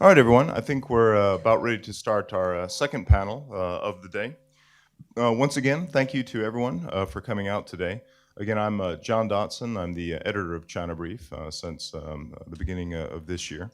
All right, everyone. I think we're about ready to start our second panel of the day. Once again, thank you to everyone for coming out today. Again, I'm John Dotson. I'm the editor of China Brief since the beginning of this year.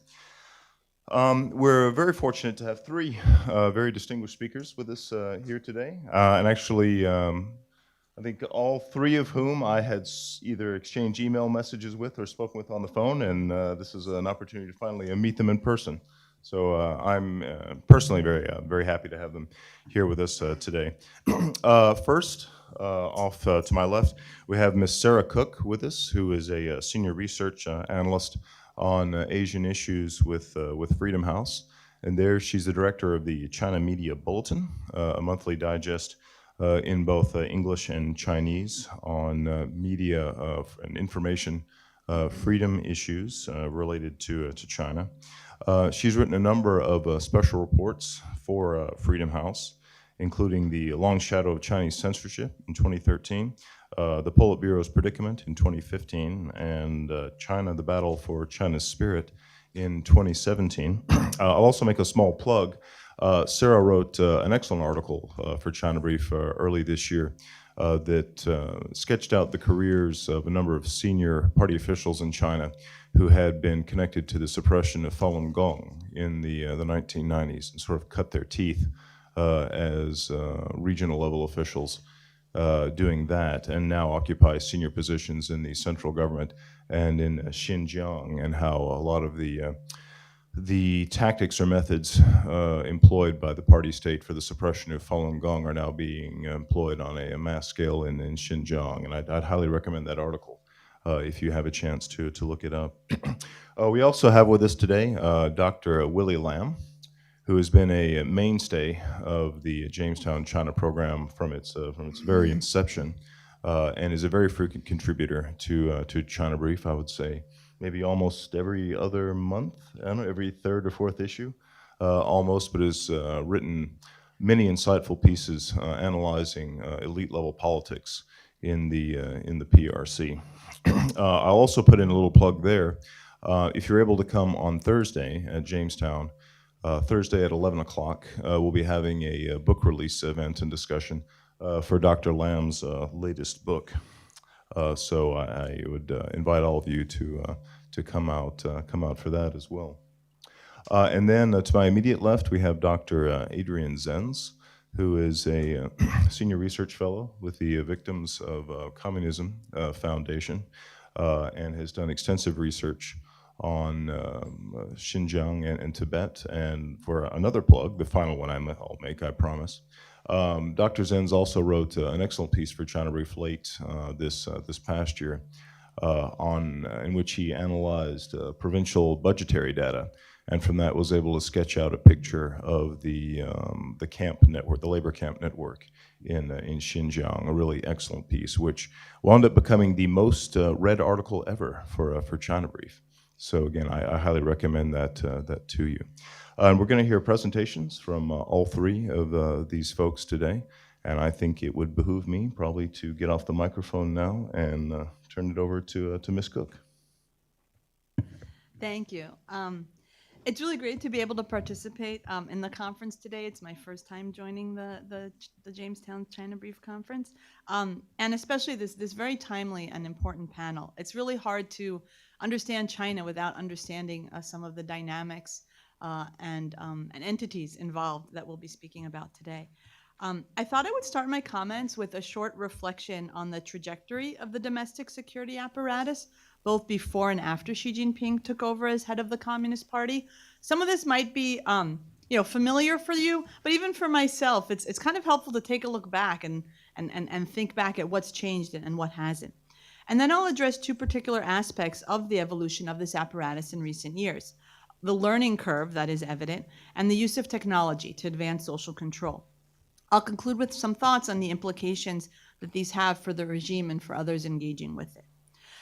We're very fortunate to have three very distinguished speakers with us here today. And actually, I think all three of whom I had either exchanged email messages with or spoken with on the phone, and this is an opportunity to finally meet them in person. So I'm personally very happy to have them here with us today. First, off to my left, we have Ms. Sarah Cook with us, who is a senior research analyst on Asian issues with Freedom House. And there she's the director of the China Media Bulletin, a monthly digest in both English and Chinese on media and information freedom issues related to China. She's written a number of special reports for Freedom House, including The Long Shadow of Chinese Censorship in 2013, the Politburo's Predicament in 2015, and China, the Battle for China's Spirit in 2017. I'll also make a small plug. Sarah wrote an excellent article for China Brief early this year that sketched out the careers of a number of senior party officials in China who had been connected to the suppression of Falun Gong in the 1990s and sort of cut their teeth as regional level officials doing that, and now occupy senior positions in the central government and in Xinjiang, and how a lot of the tactics or methods employed by the party state for the suppression of Falun Gong are now being employed on a mass scale in Xinjiang. And I'd highly recommend that article if you have a chance to look it up. We also have with us today Dr. Willie Lam, who has been a mainstay of the Jamestown China program from its very inception, and is a very frequent contributor to China Brief, I would say. Maybe almost every other month, I don't know, every third or fourth issue, almost, but has written many insightful pieces analyzing elite level politics in the PRC. I'll also put in a little plug there. If you're able to come on Thursday at Jamestown, Thursday at 11 o'clock, we'll be having a book release event and discussion for Dr. Lam's latest book. So I would invite all of you to come out for that as well. And then to my immediate left, we have Dr. Adrian Zenz, who is a senior research fellow with the Victims of Communism Foundation, and has done extensive research on Xinjiang and Tibet. And for another plug, the final one I'll make, I promise. Dr. Zenz also wrote an excellent piece for China Brief late this past year, in which he analyzed provincial budgetary data, and from that was able to sketch out a picture of the camp network, the labor camp network in Xinjiang. A really excellent piece, which wound up becoming the most read article ever for China Brief. So again, I highly recommend that to you. And we're going to hear presentations from all three of these folks today. And I think it would behoove me probably to get off the microphone now and turn it over to Ms. Cook. Thank you. It's really great to be able to participate in the conference today. It's my first time joining the Jamestown China Brief Conference, and especially this very timely and important panel. It's really hard to understand China without understanding some of the dynamics and entities involved that we'll be speaking about today. I thought I would start my comments with a short reflection on the trajectory of the domestic security apparatus, both before and after Xi Jinping took over as head of the Communist Party. Some of this might be familiar for you, but even for myself, it's kind of helpful to take a look back and think back at what's changed and what hasn't. And then I'll address two particular aspects of the evolution of this apparatus in recent years: the learning curve that is evident, and the use of technology to advance social control. I'll conclude with some thoughts on the implications that these have for the regime and for others engaging with it.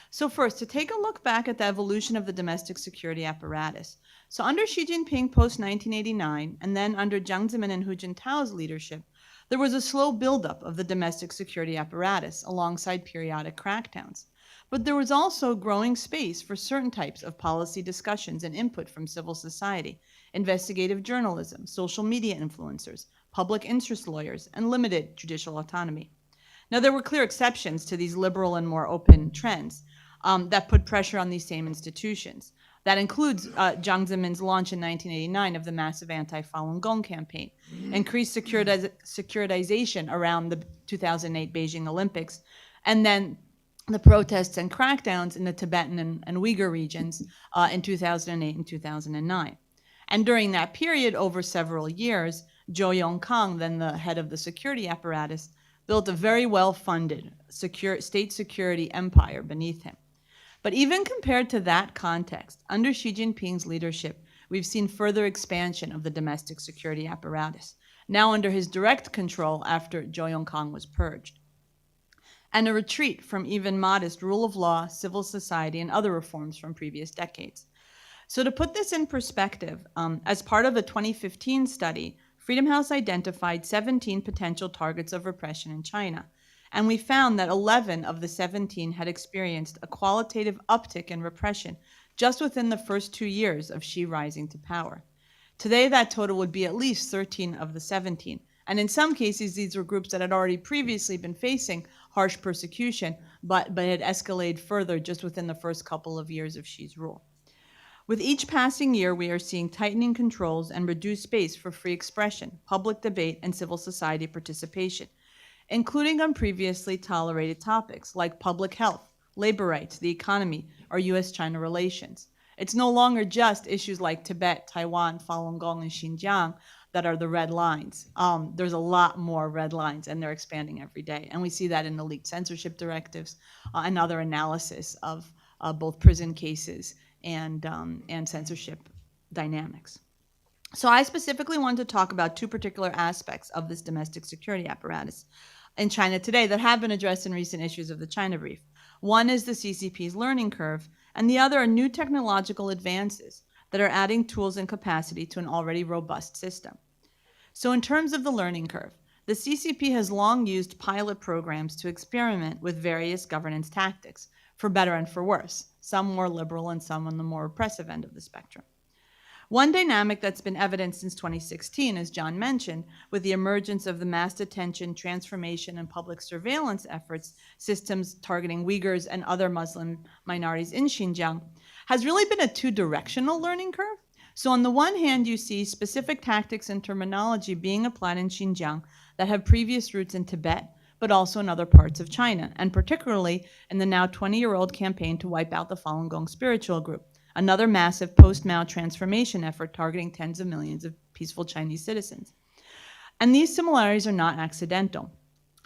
So first, to take a look back at the evolution of the domestic security apparatus. So under Xi Jinping post-1989, and then under Jiang Zemin and Hu Jintao's leadership, there was a slow buildup of the domestic security apparatus alongside periodic crackdowns. But there was also growing space for certain types of policy discussions and input from civil society, investigative journalism, social media influencers, public interest lawyers, and limited judicial autonomy. Now, there were clear exceptions to these liberal and more open trends that put pressure on these same institutions. That includes Jiang Zemin's launch in 1989 of the massive anti-Falun Gong campaign, increased securitization around the 2008 Beijing Olympics, and then the protests and crackdowns in the Tibetan and Uyghur regions in 2008 and 2009. And during that period, over several years, Zhou Yongkang, then the head of the security apparatus, built a very well-funded state security empire beneath him. But even compared to that context, under Xi Jinping's leadership, we've seen further expansion of the domestic security apparatus, now under his direct control after Zhou Yongkang was purged, and a retreat from even modest rule of law, civil society, and other reforms from previous decades. So to put this in perspective, as part of a 2015 study, Freedom House identified 17 potential targets of repression in China, and we found that 11 of the 17 had experienced a qualitative uptick in repression just within the first 2 years of Xi rising to power. Today, that total would be at least 13 of the 17, and in some cases, these were groups that had already previously been facing harsh persecution, but had escalated further just within the first couple of years of Xi's rule. With each passing year, we are seeing tightening controls and reduced space for free expression, public debate, and civil society participation, including on previously tolerated topics like public health, labor rights, the economy, or U.S. China relations. It's no longer just issues like Tibet, Taiwan, Falun Gong, and Xinjiang that are the red lines. There's a lot more red lines, and they're expanding every day. And we see that in the leaked censorship directives and other analysis of both prison cases and censorship dynamics. So I specifically wanted to talk about two particular aspects of this domestic security apparatus in China today that have been addressed in recent issues of the China Brief. One is the CCP's learning curve, and the other are new technological advances that are adding tools and capacity to an already robust system. So in terms of the learning curve, the CCP has long used pilot programs to experiment with various governance tactics, for better and for worse, some more liberal and some on the more repressive end of the spectrum. One dynamic that's been evident since 2016, as John mentioned, with the emergence of the mass detention, transformation, and public surveillance efforts, systems targeting Uyghurs and other Muslim minorities in Xinjiang, has really been a two-directional learning curve. So on the one hand, you see specific tactics and terminology being applied in Xinjiang that have previous roots in Tibet, but also in other parts of China, and particularly in the now 20-year-old campaign to wipe out the Falun Gong spiritual group, another massive post-Mao transformation effort targeting tens of millions of peaceful Chinese citizens. And these similarities are not accidental.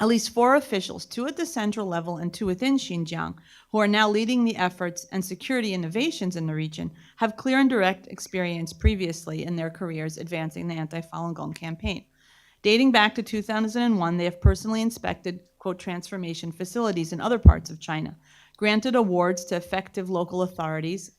At least 4 officials, 2 at the central level and 2 within Xinjiang, who are now leading the efforts and security innovations in the region, have clear and direct experience previously in their careers advancing the anti-Falun Gong campaign. Dating back to 2001, they have personally inspected, quote, transformation facilities in other parts of China, granted awards to effective local authorities,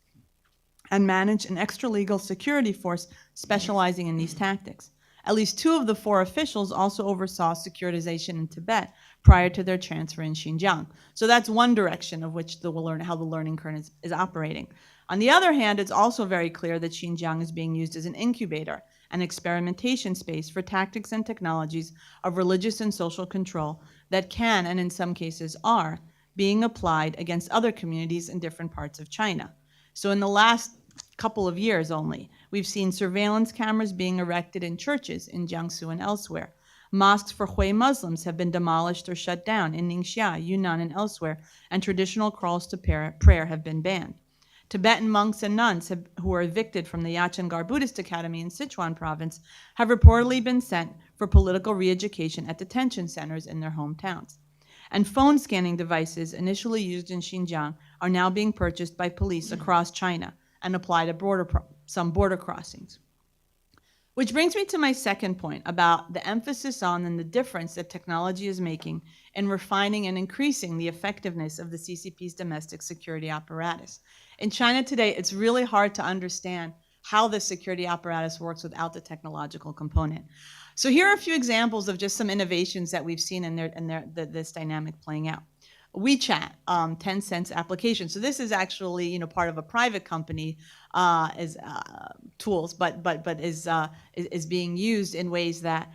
and managed an extra-legal security force specializing in these tactics. At least 2 of the 4 officials also oversaw securitization in Tibet prior to their transfer in Xinjiang. So that's one direction of which how the learning curve is operating. On the other hand, it's also very clear that Xinjiang is being used as an incubator and experimentation space for tactics and technologies of religious and social control that can, and in some cases are, being applied against other communities in different parts of China. So in the last couple of years only, we've seen surveillance cameras being erected in churches in Jiangsu and elsewhere. Mosques for Hui Muslims have been demolished or shut down in Ningxia, Yunnan, and elsewhere, and traditional calls to prayer have been banned. Tibetan monks and nuns who were evicted from the Yachangar Buddhist Academy in Sichuan province have reportedly been sent for political re-education at detention centers in their hometowns. And phone scanning devices initially used in Xinjiang are now being purchased by police across China and applied at some border crossings. Which brings me to my second point about the emphasis on and the difference that technology is making in refining and increasing the effectiveness of the CCP's domestic security apparatus. In China today, it's really hard to understand how the security apparatus works without the technological component. So here are a few examples of just some innovations that we've seen in this dynamic playing out. WeChat, Tencent's application. So this is actually, part of a private company as tools, but is being used in ways that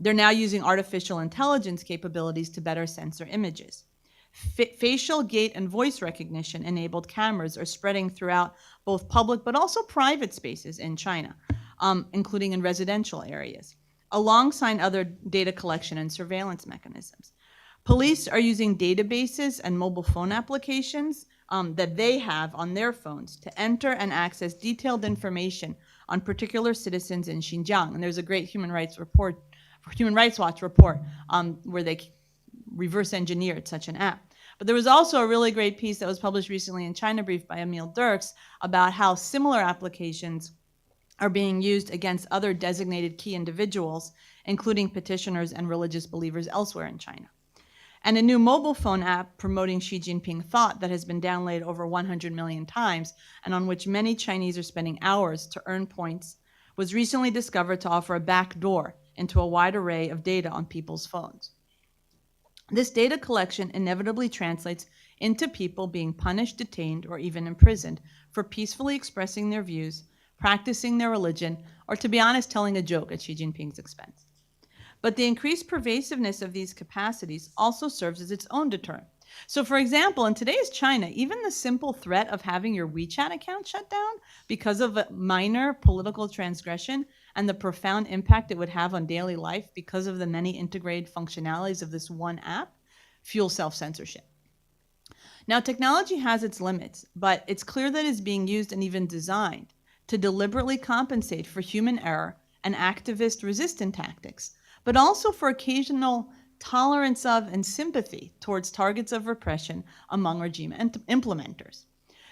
they're now using artificial intelligence capabilities to better censor images. Facial, gait, and voice recognition enabled cameras are spreading throughout both public but also private spaces in China, including in residential areas, alongside other data collection and surveillance mechanisms. Police are using databases and mobile phone applications that they have on their phones to enter and access detailed information on particular citizens in Xinjiang. And there's a great Human Rights Watch report where they reverse engineered such an app. But there was also a really great piece that was published recently in China Brief by Emil Dirks about how similar applications are being used against other designated key individuals, including petitioners and religious believers elsewhere in China. And a new mobile phone app promoting Xi Jinping thought that has been downloaded over 100 million times and on which many Chinese are spending hours to earn points was recently discovered to offer a back door into a wide array of data on people's phones. This data collection inevitably translates into people being punished, detained, or even imprisoned for peacefully expressing their views, practicing their religion, or, to be honest, telling a joke at Xi Jinping's expense. But the increased pervasiveness of these capacities also serves as its own deterrent. So, for example, in today's China, even the simple threat of having your WeChat account shut down because of a minor political transgression and the profound impact it would have on daily life because of the many integrated functionalities of this one app fuel self-censorship. Now, technology has its limits, but it's clear that it's being used and even designed to deliberately compensate for human error and activist resistant tactics, but also for occasional tolerance of and sympathy towards targets of repression among regime implementers.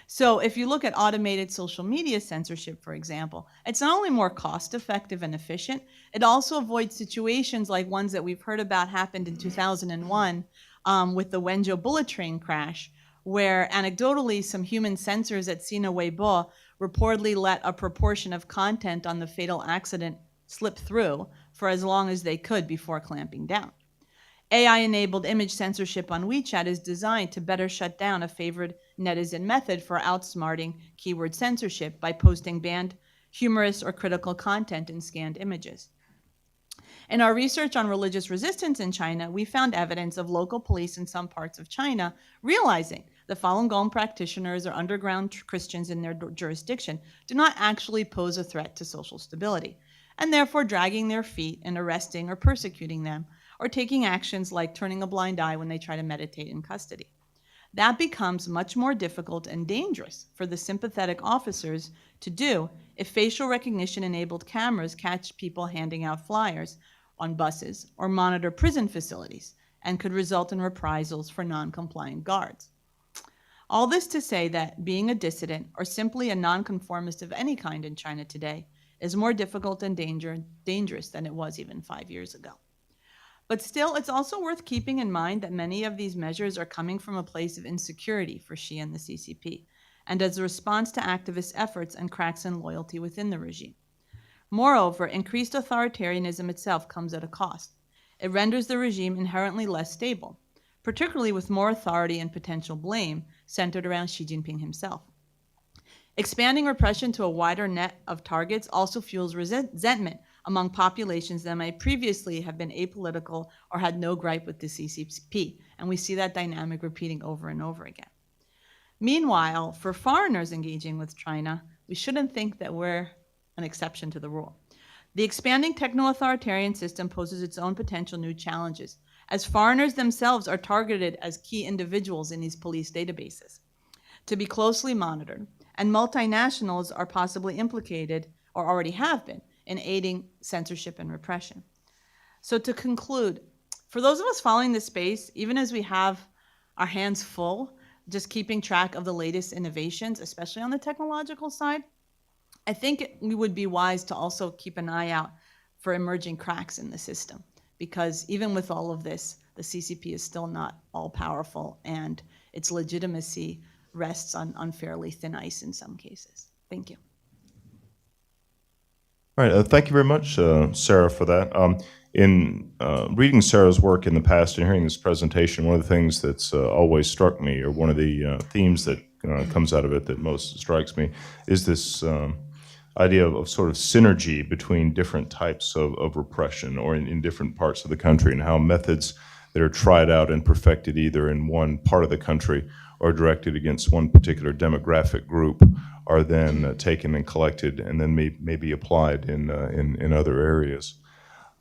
So if you look at automated social media censorship, for example, it's not only more cost-effective and efficient, it also avoids situations like ones that we've heard about happened in 2001 with the Wenzhou bullet train crash, where anecdotally some human censors at Sina Weibo reportedly let a proportion of content on the fatal accident slip through for as long as they could before clamping down. AI-enabled image censorship on WeChat is designed to better shut down a favored netizen method for outsmarting keyword censorship by posting banned, humorous, or critical content in scanned images. In our research on religious resistance in China, we found evidence of local police in some parts of China realizing the Falun Gong practitioners or underground Christians in their jurisdiction do not actually pose a threat to social stability, and therefore dragging their feet and arresting or persecuting them, or taking actions like turning a blind eye when they try to meditate in custody. That becomes much more difficult and dangerous for the sympathetic officers to do if facial recognition-enabled cameras catch people handing out flyers on buses or monitor prison facilities, and could result in reprisals for non-compliant guards. All this to say that being a dissident or simply a nonconformist of any kind in China today is more difficult and dangerous than it was even 5 years ago. But still, it's also worth keeping in mind that many of these measures are coming from a place of insecurity for Xi and the CCP, and as a response to activist efforts and cracks in loyalty within the regime. Moreover, increased authoritarianism itself comes at a cost. It renders the regime inherently less stable, particularly with more authority and potential blame centered around Xi Jinping himself. Expanding repression to a wider net of targets also fuels resentment among populations that might previously have been apolitical or had no gripe with the CCP, and we see that dynamic repeating over and over again. Meanwhile, for foreigners engaging with China, we shouldn't think that we're an exception to the rule. The expanding techno-authoritarian system poses its own potential new challenges, as foreigners themselves are targeted as key individuals in these police databases to be closely monitored, and multinationals are possibly implicated, or already have been, in aiding censorship and repression. So to conclude, for those of us following this space, even as we have our hands full, just keeping track of the latest innovations, especially on the technological side, I think we would be wise to also keep an eye out for emerging cracks in the system, because even with all of this, the CCP is still not all powerful, and its legitimacy rests on fairly thin ice in some cases. Thank you. All right, thank you very much, Sarah, for that. In reading Sarah's work in the past and hearing this presentation, one of the things that's always struck me, or one of the themes that comes out of it that most strikes me, is this idea of sort of synergy between different types of repression or in different parts of the country, and how methods that are tried out and perfected either in one part of the country or directed against one particular demographic group are then taken and collected and then maybe applied in other areas.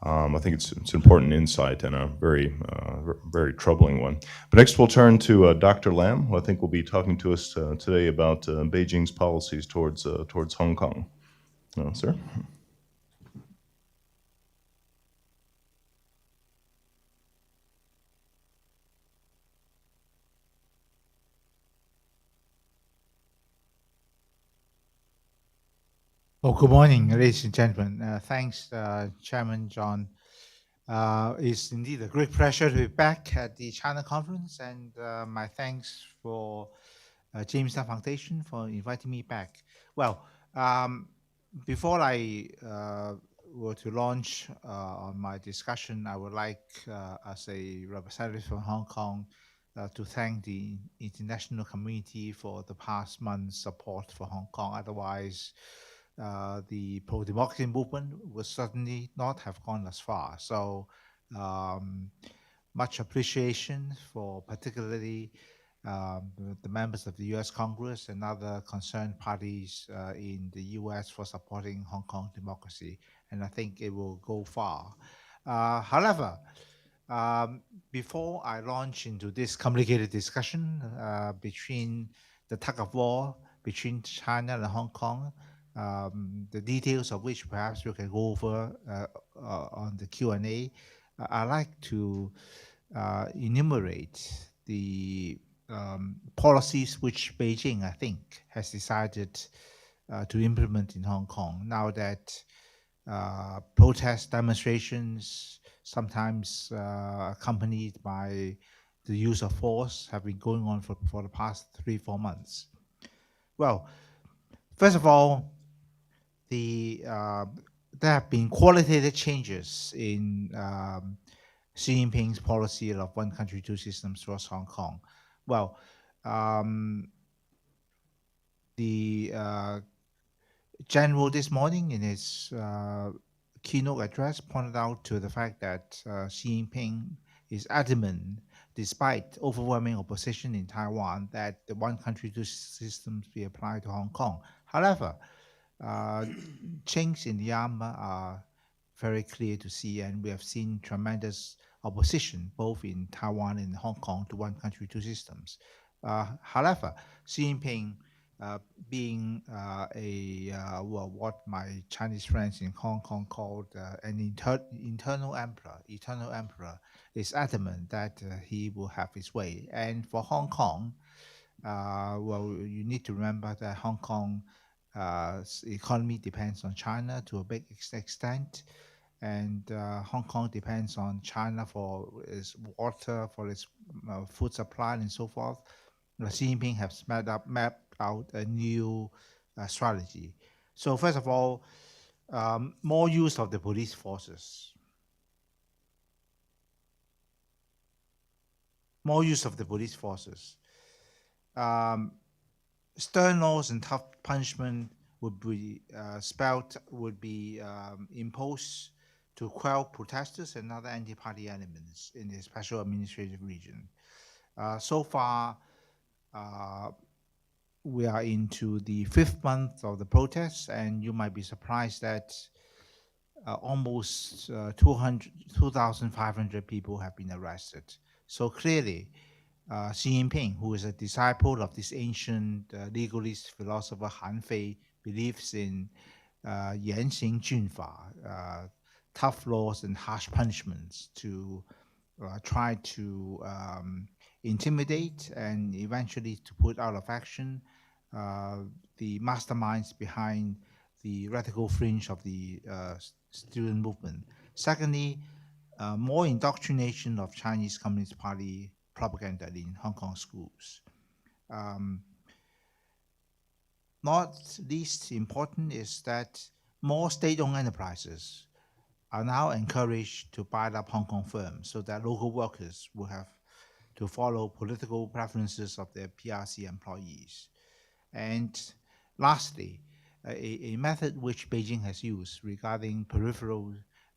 I think it's an important insight and a very troubling one. But next we'll turn to Dr. Lam, who I think will be talking to us today about Beijing's policies towards Hong Kong. Sir? Oh, good morning, ladies and gentlemen. Thanks, Chairman John. It's indeed a great pleasure to be back at the China conference, and my thanks for Jamestown Foundation for inviting me back. Well, before I were to launch on my discussion, I would like, as a representative from Hong Kong, to thank the international community for the past month's support for Hong Kong. Otherwise, the pro-democracy movement would certainly not have gone as far. So much appreciation for particularly the members of the U.S. Congress and other concerned parties in the U.S. for supporting Hong Kong democracy. And I think it will go far. However, before I launch into this complicated discussion between the tug of war between China and Hong Kong, the details of which perhaps we can go over on the Q&A, I'd like to enumerate the policies which Beijing, I think, has decided to implement in Hong Kong now that protest demonstrations, sometimes accompanied by the use of force, have been going on for the past 3-4 months. Well, first of all, there have been qualitative changes in Xi Jinping's policy of one country, two systems towards Hong Kong. Well, the general this morning in his keynote address pointed out to the fact that Xi Jinping is adamant, despite overwhelming opposition in Taiwan, that the one country, two systems be applied to Hong Kong. However, chinks in the armor are very clear to see, and we have seen tremendous opposition both in Taiwan and Hong Kong to one country, two systems. However, Xi Jinping, being what my Chinese friends in Hong Kong called an eternal emperor, is adamant that he will have his way. And for Hong Kong, you need to remember that Hong Kong economy depends on China to a big extent, and Hong Kong depends on China for its water, for its food supply, and so forth. Xi Jinping has mapped out a new strategy. So first of all, more use of the police forces. More use of the police forces. Stern laws and tough punishment would be imposed to quell protesters and other anti-party elements in the special administrative region. So far, we are into the 5th month of the protests, and you might be surprised that almost 2,500 people have been arrested. So clearly, Xi Jinping, who is a disciple of this ancient legalist philosopher Han Fei, believes in 严刑峻法, tough laws and harsh punishments to try to intimidate and eventually to put out of action the masterminds behind the radical fringe of the student movement. Secondly, more indoctrination of Chinese Communist Party propaganda in Hong Kong schools. Not least important is that more state-owned enterprises are now encouraged to buy up Hong Kong firms so that local workers will have to follow political preferences of their PRC employees. And lastly, a method which Beijing has used regarding peripheral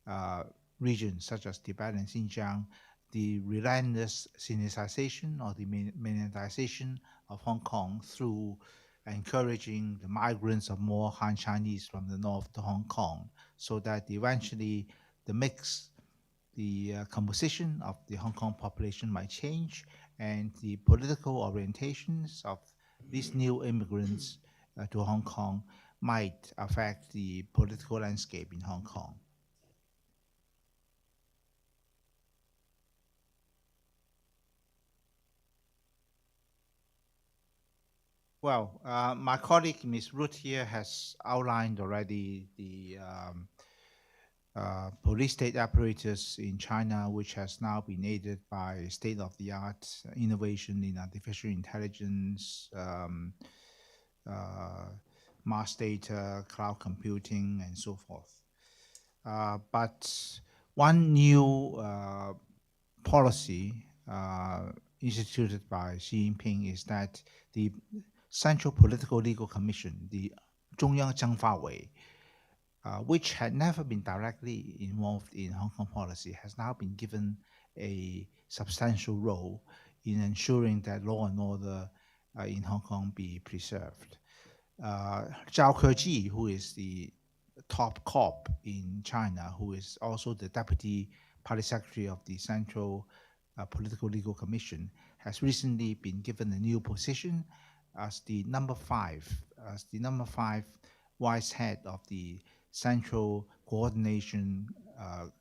uh, regions such as Tibet and Xinjiang, the relentless Sinicization or the miniaturization of Hong Kong through encouraging the migrants of more Han Chinese from the north to Hong Kong, so that eventually the mix, the composition of the Hong Kong population might change, and the political orientations of these new immigrants to Hong Kong might affect the political landscape in Hong Kong. Well, my colleague Ms. Ruth here has outlined already the police state apparatus in China, which has now been aided by state-of-the-art innovation in artificial intelligence, mass data, cloud computing, and so forth. But one new policy instituted by Xi Jinping is that the Central Political Legal Commission, the 中央政法委, which had never been directly involved in Hong Kong policy, has now been given a substantial role in ensuring that law and order in Hong Kong be preserved. Zhao Keji, who is the top cop in China, who is also the deputy party secretary of the Central Political Legal Commission, has recently been given a new position as the number five vice head of the Central Coordination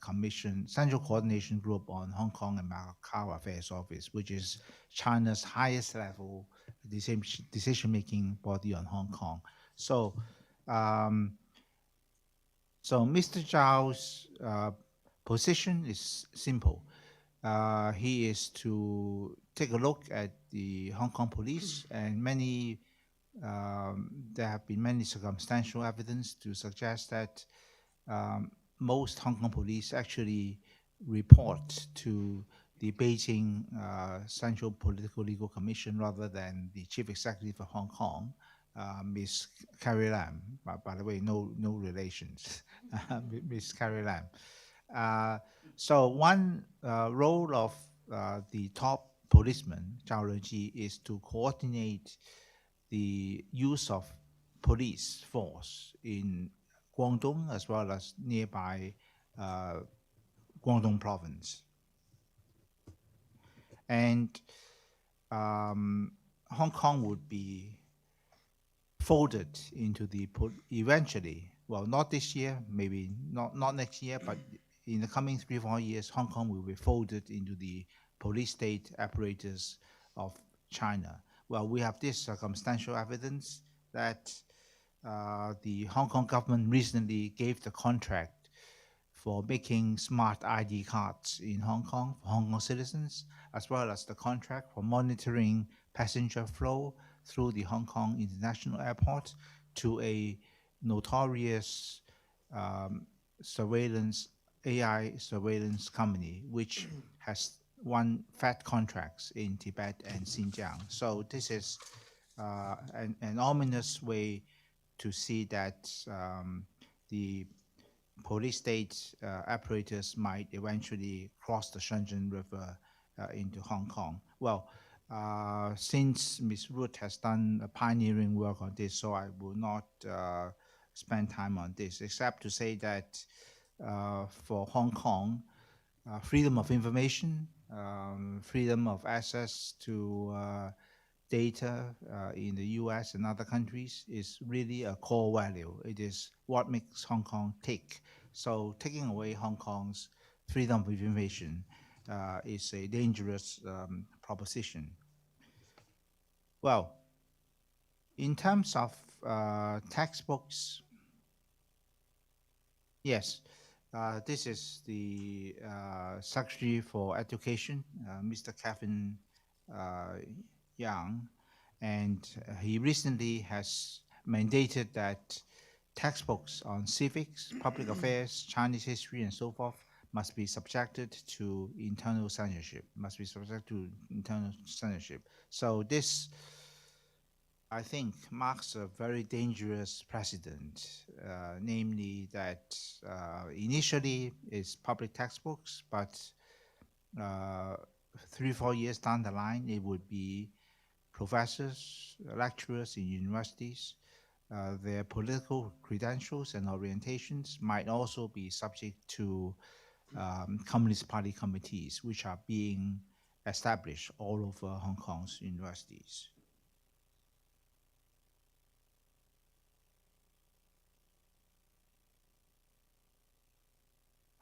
Commission, Central Coordination Group on Hong Kong and Macau Affairs Office, which is China's highest level decision-making body on Hong Kong. So, Mr. Zhao's position is simple. He is to take a look at the Hong Kong police, and there have been many circumstantial evidence to suggest that most Hong Kong police actually report to the Beijing Central Political Legal Commission rather than the Chief Executive of Hong Kong, Ms. Carrie Lam. By the way, no relations, Ms. Carrie Lam. So one role of the top policeman, Zhao Leji, is to coordinate the use of police force in Guangdong as well as nearby Guangdong province. And Hong Kong would be folded into the, eventually, well, not this year, maybe not next year, but in the coming 3-4 years, Hong Kong will be folded into the police state apparatus of China. Well, we have this circumstantial evidence that the Hong Kong government recently gave the contract for making smart ID cards in Hong Kong for Hong Kong citizens, as well as the contract for monitoring passenger flow through the Hong Kong International Airport to a notorious AI surveillance company, which has won fat contracts in Tibet and Xinjiang. So this is an ominous way to see that the police state apparatus might eventually cross the Shenzhen River into Hong Kong. Well, since Ms. Ruth has done a pioneering work on this, so I will not spend time on this, except to say that for Hong Kong, freedom of information, freedom of access to data in the U.S. and other countries is really a core value. It is what makes Hong Kong tick. So taking away Hong Kong's freedom of information is a dangerous proposition. Well, in terms of textbooks, yes, this is the Secretary for Education, Mr. Kevin Young, and he recently has mandated that textbooks on civics, public affairs, Chinese history, and so forth must be subjected to internal censorship. So this, I think, marks a very dangerous precedent, namely that initially it's public textbooks, but uh, 3 or 4 years down the line, it would be professors, lecturers in universities. Their political credentials and orientations might also be subject to Communist Party committees, which are being established all over Hong Kong's universities.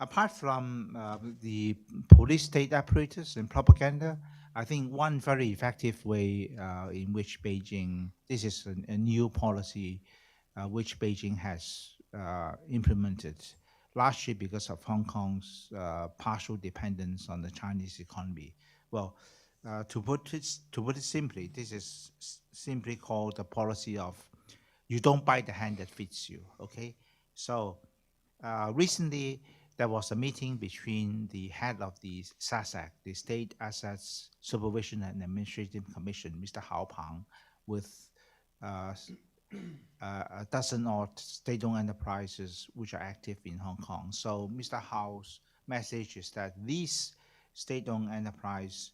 Apart from the police state apparatus and propaganda, I think one very effective way in which Beijing, this is a new policy which Beijing has implemented, largely because of Hong Kong's partial dependence on the Chinese economy. Well, to put it simply, this is simply called the policy of you don't bite the hand that feeds you. Okay, so recently there was a meeting between the head of the SASAC, the State Assets Supervision and Administrative Commission, Mr. Hao Pang, with a dozen odd state-owned enterprises which are active in Hong Kong. So Mr. Hao's message is that these state-owned enterprise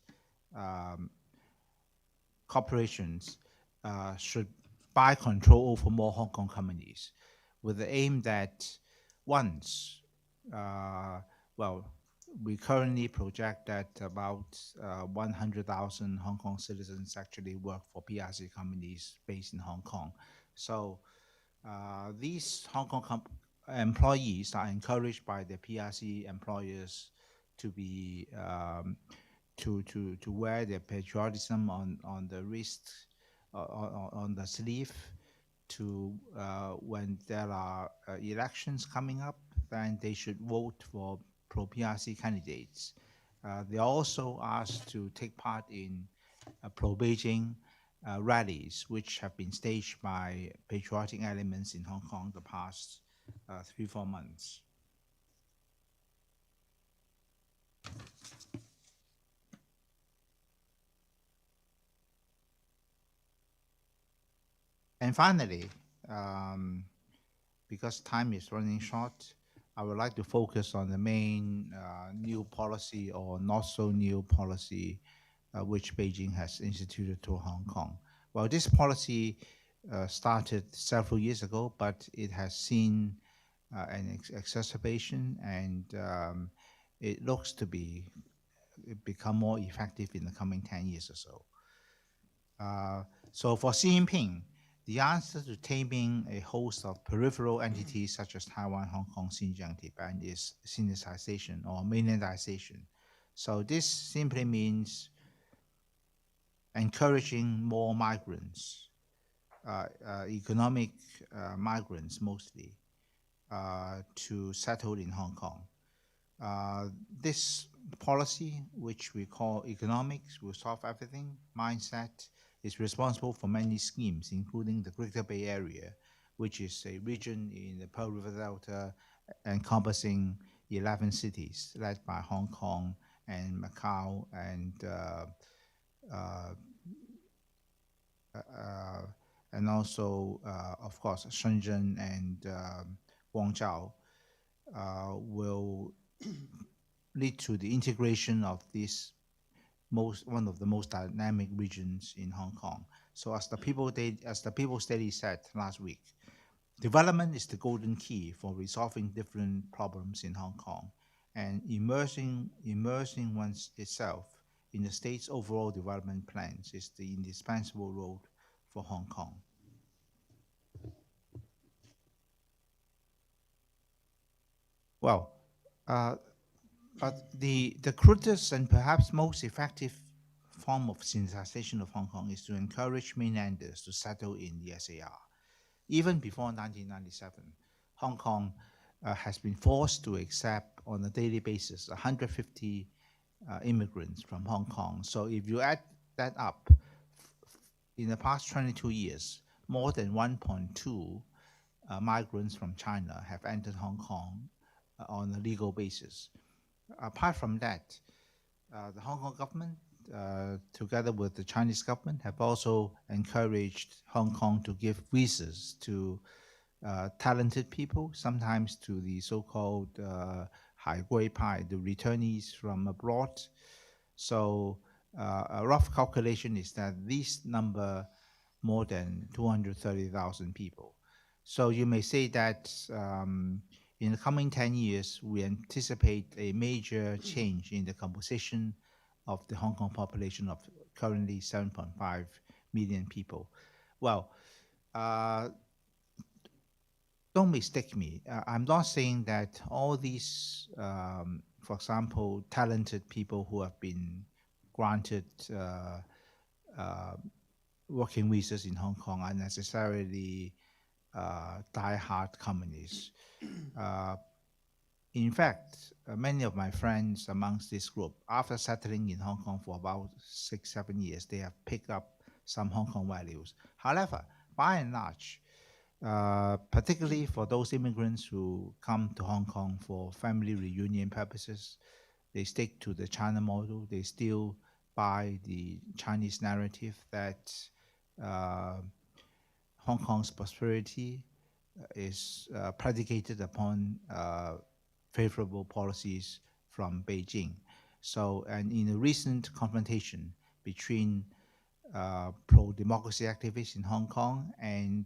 corporations should buy control over more Hong Kong companies with the aim that once, well, we currently project that about 100,000 Hong Kong citizens actually work for PRC companies based in Hong Kong. So these Hong Kong employees are encouraged by the PRC employers to be to wear their patriotism on the wrist, on the sleeve, to when there are elections coming up, then they should vote for pro-PRC candidates. They are also asked to take part in pro-Beijing rallies, which have been staged by patriotic elements in Hong Kong the past 3-4 months. And finally, because time is running short, I would like to focus on the main new policy or not so new policy which Beijing has instituted to Hong Kong. Well, this policy started several years ago, but it has seen an exacerbation, and it looks to become more effective in the coming 10 years or so. So for Xi Jinping, the answer to taming a host of peripheral entities such as Taiwan, Hong Kong, Xinjiang, Tibet is Sinicization or mainlandization. So this simply means encouraging more migrants, economic migrants mostly, to settle in Hong Kong. This policy, which we call economics will solve everything mindset, is responsible for many schemes, including the Greater Bay Area, which is a region in the Pearl River Delta encompassing 11 cities, led by Hong Kong and Macau and also, of course, Shenzhen and Guangzhou will lead to the integration of this one of the most dynamic regions in Hong Kong. So as the people steady said last week, development is the golden key for resolving different problems in Hong Kong, and immersing itself in the state's overall development plans is the indispensable road for Hong Kong. Well, but the crudest and perhaps most effective form of Sinicization of Hong Kong is to encourage mainlanders to settle in the SAR. Even before 1997, Hong Kong has been forced to accept on a daily basis 150 immigrants from Hong Kong. So if you add that up, in the past 22 years, more than 1.2 migrants from China have entered Hong Kong on a legal basis. Apart from that, the Hong Kong government, together with the Chinese government, have also encouraged Hong Kong to give visas to talented people, sometimes to the so-called Hai Gui Pai, the returnees from abroad. So a rough calculation is that this number more than 230,000 people. So you may say that in the coming 10 years, we anticipate a major change in the composition of the Hong Kong population of currently 7.5 million people. Well, uh, don't mistake me. I'm not saying that all these, for example, talented people who have been granted uh, working visas in Hong Kong are necessarily die-hard communists. Uh, in fact, many of my friends amongst this group, after settling in Hong Kong for about 6, 7 years, they have picked up some Hong Kong values. However, by and large, particularly for those immigrants who come to Hong Kong for family reunion purposes, they stick to the China model. They still buy the Chinese narrative that uh, Hong Kong's prosperity is predicated upon favorable policies from Beijing. So, and in a recent confrontation between pro-democracy activists in Hong Kong and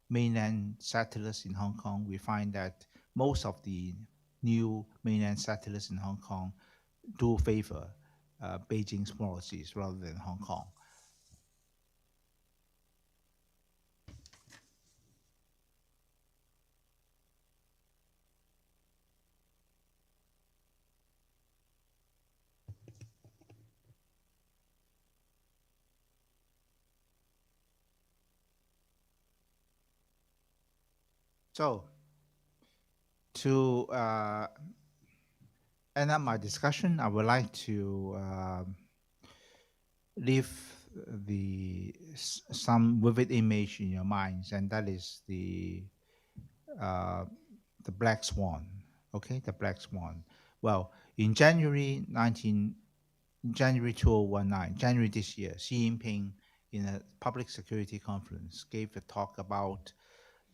mainland settlers in Hong Kong, we find that most of the new mainland settlers in Hong Kong do favor Beijing's policies rather than Hong Kong. So, to end up my discussion, I would like to leave some vivid image in your minds, and that is uh, the black swan. Okay, the black swan. Well, in January 2019, January this year, Xi Jinping, in a public security conference, gave a talk about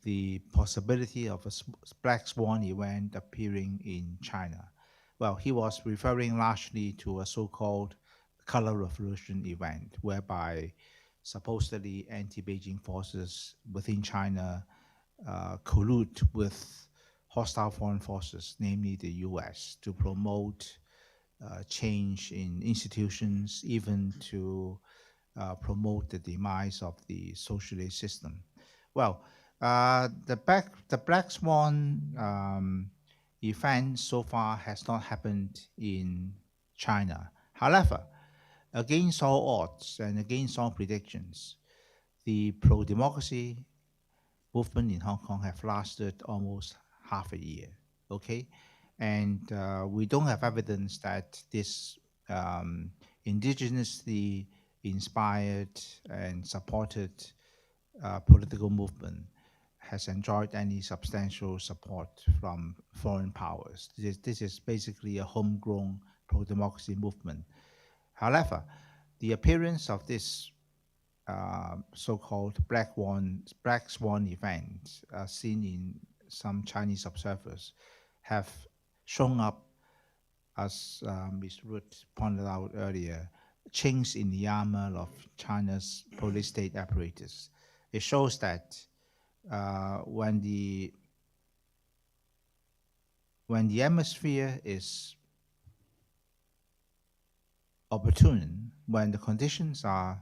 the possibility of a black swan event appearing in China. Well, he was referring largely to a so-called color revolution event, whereby supposedly anti-Beijing forces within China collude with hostile foreign forces, namely the U.S., to promote change in institutions, even to promote the demise of the socialist system. Well, the black swan event so far has not happened in China. However, against all odds and against all predictions, the pro-democracy movement in Hong Kong have lasted almost half a year. Okay, and we don't have evidence that this indigenously inspired and supported political movement has enjoyed any substantial support from foreign powers. This is basically a homegrown pro-democracy movement. However, the appearance of this so-called black swan event seen in some Chinese observers have shown up, as Ms. Ruth pointed out earlier, chinks in the armor of China's police state apparatus. It shows that when the atmosphere is opportune, when the conditions are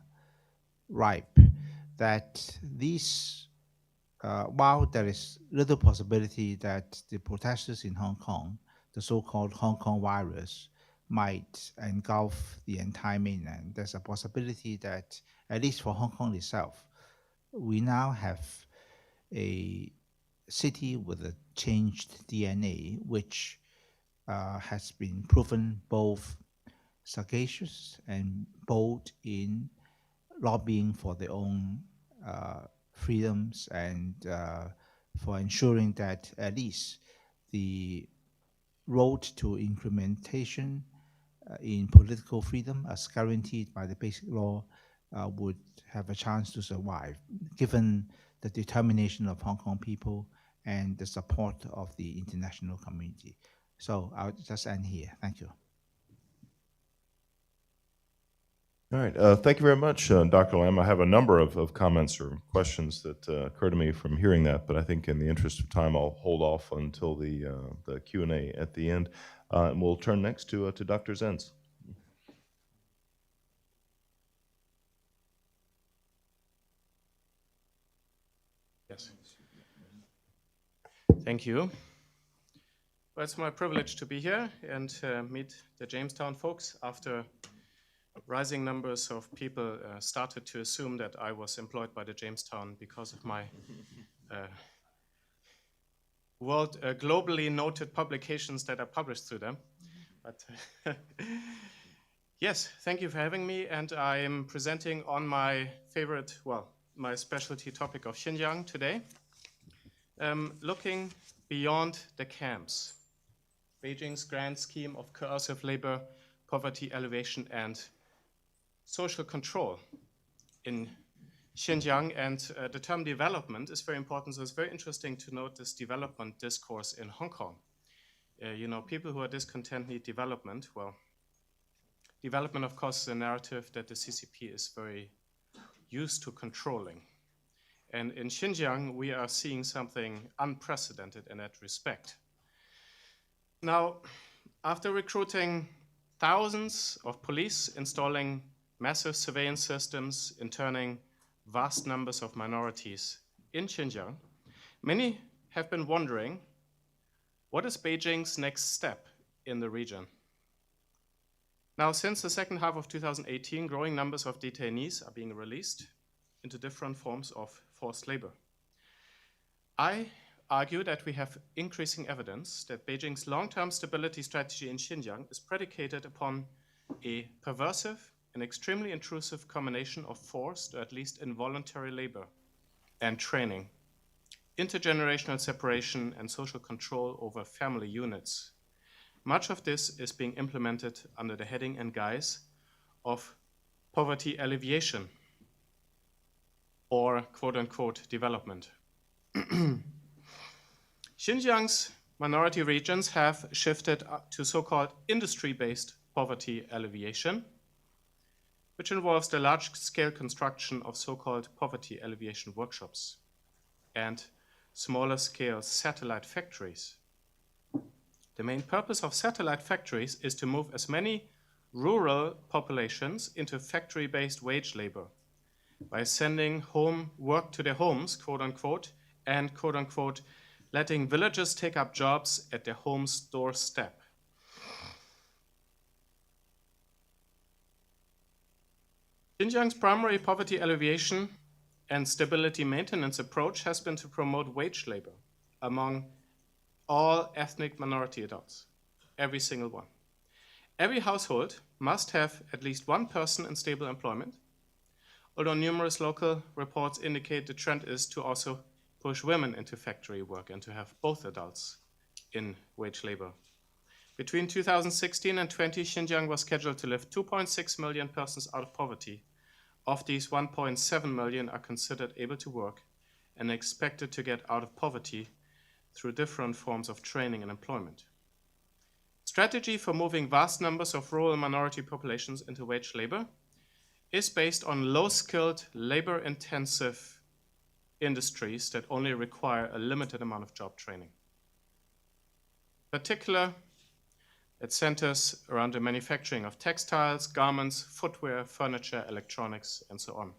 ripe, that these while there is little possibility that the protesters in Hong Kong, the so-called Hong Kong virus, might engulf the entire mainland, there's a possibility that, at least for Hong Kong itself, we now have a city with a changed DNA, which has been proven both sagacious and bold in lobbying for their own freedoms and for ensuring that at least the road to implementation in political freedom, as guaranteed by the Basic Law, would have a chance to survive, given the determination of Hong Kong people and the support of the international community. So I'll just end here. Thank you. All right. Thank you very much, Dr. Lam. I have a number of comments or questions that occur to me from hearing that, but I think in the interest of time, I'll hold off until the Q&A at the end. And we'll turn next to Dr. Zenz. Yes. Thank you. Well, it's my privilege to be here and meet the Jamestown folks after rising numbers of people started to assume that I was employed by the Jamestown because of my globally noted publications that are published through them. But yes, thank you for having me. And I am presenting on my favorite, well, my specialty topic of Xinjiang today, looking beyond the camps, Beijing's grand scheme of coercive labor, poverty alleviation, and social control in Xinjiang. And the term development is very important, so it's very interesting to note this development discourse in Hong Kong. You know, people who are discontent need development. Well, development, of course, is a narrative that the CCP is very used to controlling. And in Xinjiang, we are seeing something unprecedented in that respect. Now, after recruiting thousands of police, installing massive surveillance systems, interning vast numbers of minorities in Xinjiang, many have been wondering, what is Beijing's next step in the region? Now, since the second half of 2018, growing numbers of detainees are being released into different forms of forced labor. I argue that we have increasing evidence that Beijing's long-term stability strategy in Xinjiang is predicated upon a perversive and extremely intrusive combination of forced or at least involuntary labor and training, intergenerational separation, and social control over family units. Much of this is being implemented under the heading and guise of poverty alleviation or quote-unquote development. Xinjiang's minority regions have shifted to so-called industry-based poverty alleviation, which involves the large-scale construction of so-called poverty alleviation workshops and smaller-scale satellite factories. The main purpose of satellite factories is to move as many rural populations into factory-based wage labor by sending home work to their homes, quote-unquote, and quote-unquote, letting villagers take up jobs at their home's doorstep. Xinjiang's primary poverty alleviation and stability maintenance approach has been to promote wage labor among all ethnic minority adults, every single one. Every household must have at least one person in stable employment, although numerous local reports indicate the trend is to also push women into factory work and to have both adults in wage labor. Between 2016 and 20, Xinjiang was scheduled to lift 2.6 million persons out of poverty. Of these, 1.7 million are considered able to work and expected to get out of poverty through different forms of training and employment. Strategy for moving vast numbers of rural minority populations into wage labor is based on low-skilled, labor-intensive industries that only require a limited amount of job training. In particular, it centers around the manufacturing of textiles, garments, footwear, furniture, electronics, and so on.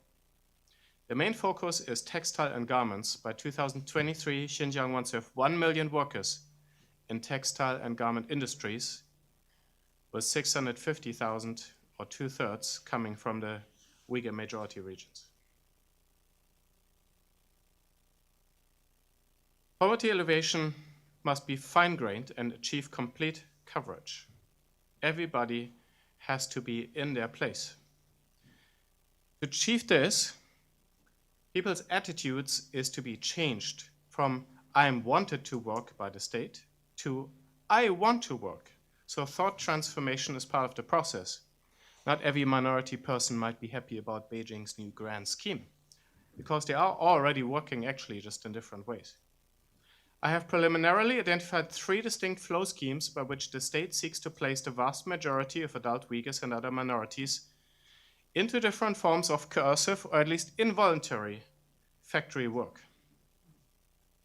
The main focus is textile and garments. By 2023, Xinjiang wants to have 1 million workers in textile and garment industries, with 650,000 or 2/3 coming from the Uyghur majority regions. Poverty alleviation must be fine-grained and achieve complete coverage. Everybody has to be in their place. To achieve this, people's attitudes is to be changed from I'm wanted to work by the state to I want to work. So thought transformation is part of the process. Not every minority person might be happy about Beijing's new grand scheme, because they are already working actually just in different ways. I have preliminarily identified 3 distinct flow schemes by which the state seeks to place the vast majority of adult Uyghurs and other minorities into different forms of coercive or at least involuntary factory work.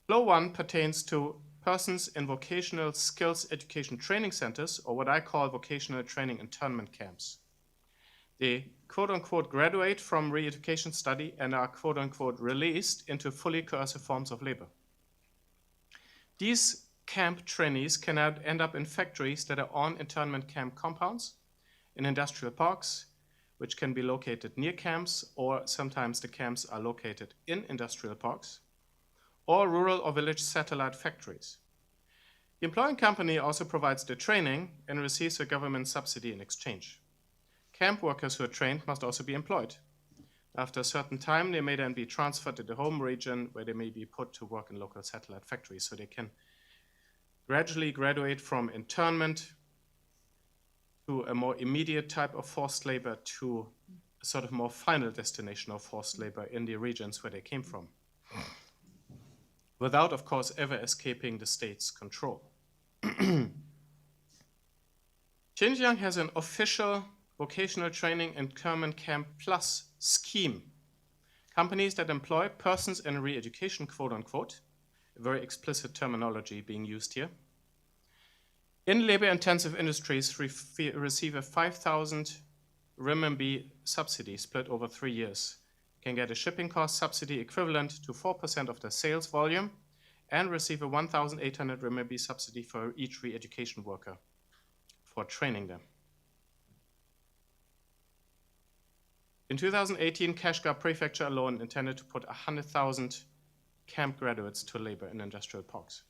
Flow 1 pertains to persons in vocational skills education training centers, or what I call vocational training internment camps. They quote-unquote graduate from re-education study and are quote-unquote released into fully coercive forms of labor. These camp trainees can now end up in factories that are on internment camp compounds, in industrial parks, which can be located near camps, or sometimes the camps are located in industrial parks, or rural or village satellite factories. The employing company also provides the training and receives a government subsidy in exchange. Camp workers who are trained must also be employed. After a certain time, they may then be transferred to the home region where they may be put to work in local satellite factories, so they can gradually graduate from internment to a more immediate type of forced labor to a sort of more final destination of forced labor in the regions where they came from, without, of course, ever escaping the state's control. Xinjiang has an official vocational training internment camp plus scheme. Companies that employ persons in re-education, quote unquote, a very explicit terminology being used here, in labor-intensive industries receive a 5,000 renminbi subsidy split over 3 years, can get a shipping cost subsidy equivalent to 4% of their sales volume, and receive a 1,800 renminbi subsidy for each re-education worker for training them. In 2018, Kashgar Prefecture alone intended to put 100,000 camp graduates to labor in industrial parks.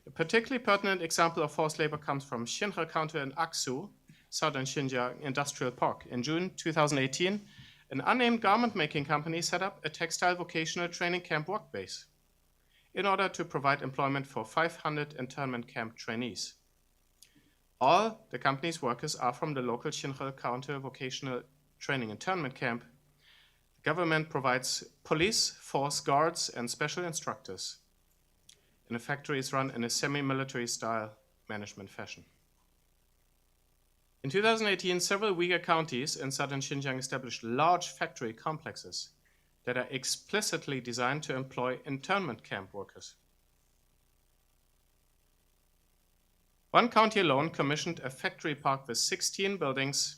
A particularly pertinent example of forced labor comes from Xinhe County in Aksu, southern Xinjiang Industrial Park. In June 2018, an unnamed garment-making company set up a textile vocational training camp work base in order to provide employment for 500 internment camp trainees. All the company's workers are from the local Xinhe County vocational training internment camp. The government provides police, force guards, and special instructors. And the factory is run in a semi-military style management fashion. In 2018, several Uyghur counties in southern Xinjiang established large factory complexes that are explicitly designed to employ internment camp workers. One county alone commissioned a factory park with 16 buildings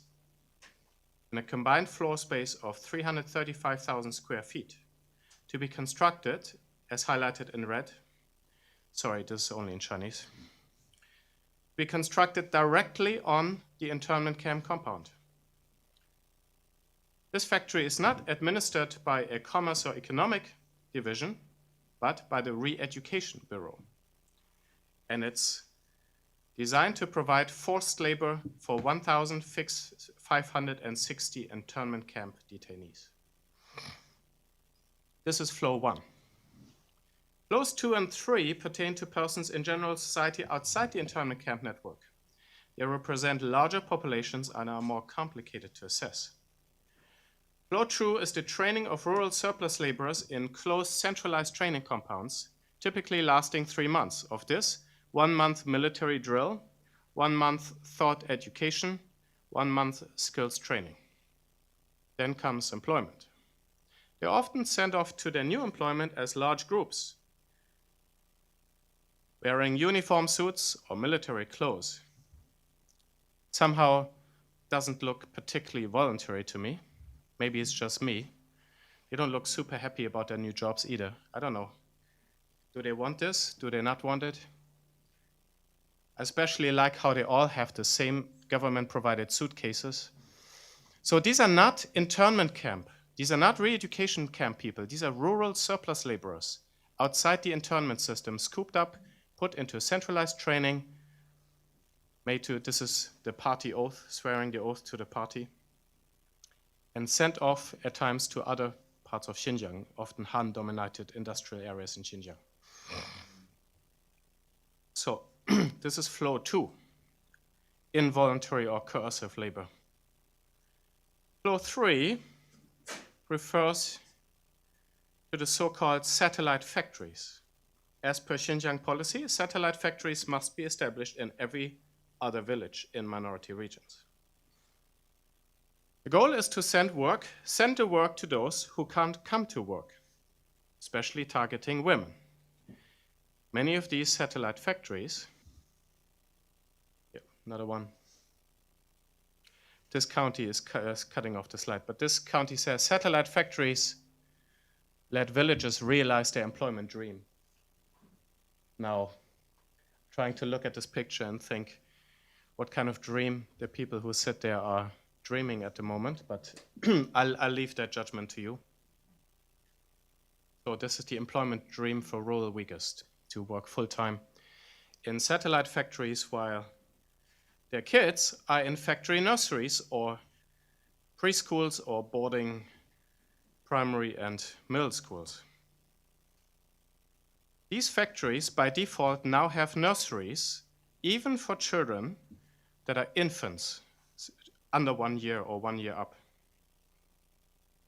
and a combined floor space of 335,000 square feet to be constructed, as highlighted in red. Sorry, this is only in Chinese. Be constructed directly on the internment camp compound. This factory is not administered by a commerce or economic division, but by the Re-Education Bureau. And it's designed to provide forced labor for 1,560 internment camp detainees. This is flow 1. Flows 2 and 3 pertain to persons in general society outside the internment camp network. They represent larger populations and are more complicated to assess. Flow 2 is the training of rural surplus laborers in closed centralized training compounds, typically lasting 3 months. Of this, 1 month military drill, 1 month thought education, 1 month skills training. Then comes employment. They're often sent off to their new employment as large groups, wearing uniform suits or military clothes. Somehow doesn't look particularly voluntary to me. Maybe it's just me. They don't look super happy about their new jobs either. I don't know. Do they want this? Do they not want it? I especially like how they all have the same government-provided suitcases. So these are not internment camp. These are not re-education camp people. These are rural surplus laborers outside the internment system, scooped up, put into centralized training, this is the party oath, swearing the oath to the party, and sent off at times to other parts of Xinjiang, often Han-dominated industrial areas in Xinjiang. So this is flow 2, involuntary or coercive labor. Flow 3 refers to the so-called satellite factories. As per Xinjiang policy, satellite factories must be established in every other village in minority regions. The goal is to send the work to those who can't come to work, especially targeting women. Many of these satellite factories, another one. This county is cutting off the slide, but this county says satellite factories let villagers realize their employment dream. Now, trying to look at this picture and think what kind of dream the people who sit there are dreaming at the moment, but I'll leave that judgment to you. So this is the employment dream for rural Uyghurs, to work full-time in satellite factories while their kids are in factory nurseries or preschools or boarding primary and middle schools. These factories, by default, now have nurseries, even for children that are infants, under 1 year or 1 year up.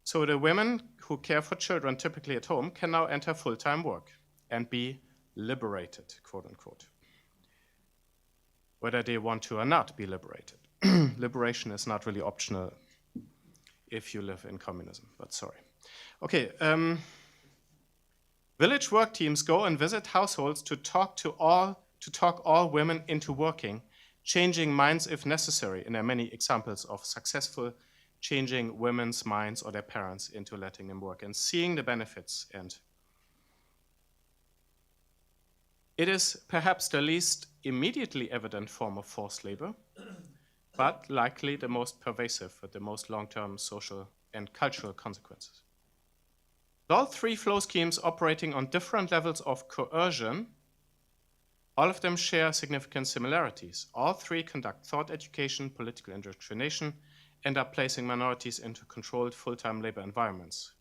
So the women who care for children, typically at home, can now enter full-time work and be liberated, quote unquote. Whether they want to or not be liberated. Liberation is not really optional if you live in communism, but sorry. Okay, village work teams go and visit households to talk all women into working, changing minds if necessary. And there are many examples of successful changing women's minds or their parents into letting them work and seeing the benefits. And it is perhaps the least immediately evident form of forced labor, but likely the most pervasive with the most long-term social and cultural consequences. All three flow schemes operating on different levels of coercion, all of them share significant similarities. All three conduct thought education, political indoctrination, and are placing minorities into controlled full-time labor environments.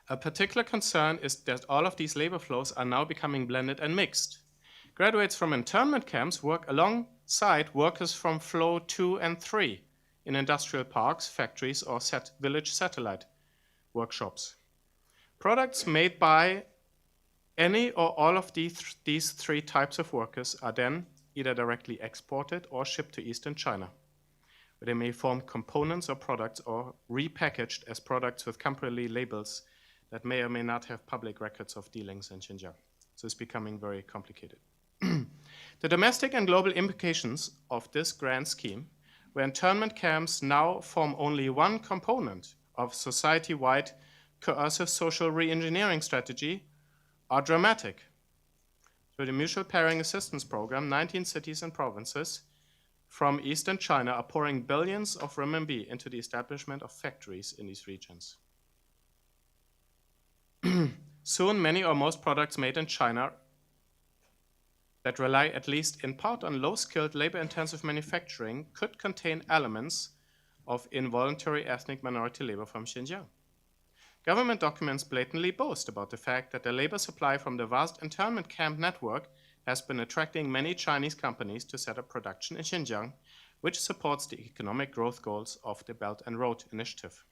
A particular concern is that all of these labor flows are now becoming blended and mixed. Graduates from internment camps work alongside workers from flow 2 and 3 in industrial parks, factories, or village satellite workshops. Products made by any or all of these three types of workers are then either directly exported or shipped to Eastern China, where they may form components or products or repackaged as products with company labels that may or may not have public records of dealings in Xinjiang. So it's becoming very complicated. The domestic and global implications of this grand scheme, where internment camps now form only one component of society-wide coercive social re-engineering strategy, are dramatic. Through the Mutual Pairing Assistance Program, 19 cities and provinces from Eastern China are pouring billions of renminbi into the establishment of factories in these regions. Soon, many or most products made in China that rely at least in part on low-skilled, labor-intensive manufacturing could contain elements of involuntary ethnic minority labor from Xinjiang. Government documents blatantly boast about the fact that the labor supply from the vast internment camp network has been attracting many Chinese companies to set up production in Xinjiang, which supports the economic growth goals of the Belt and Road Initiative.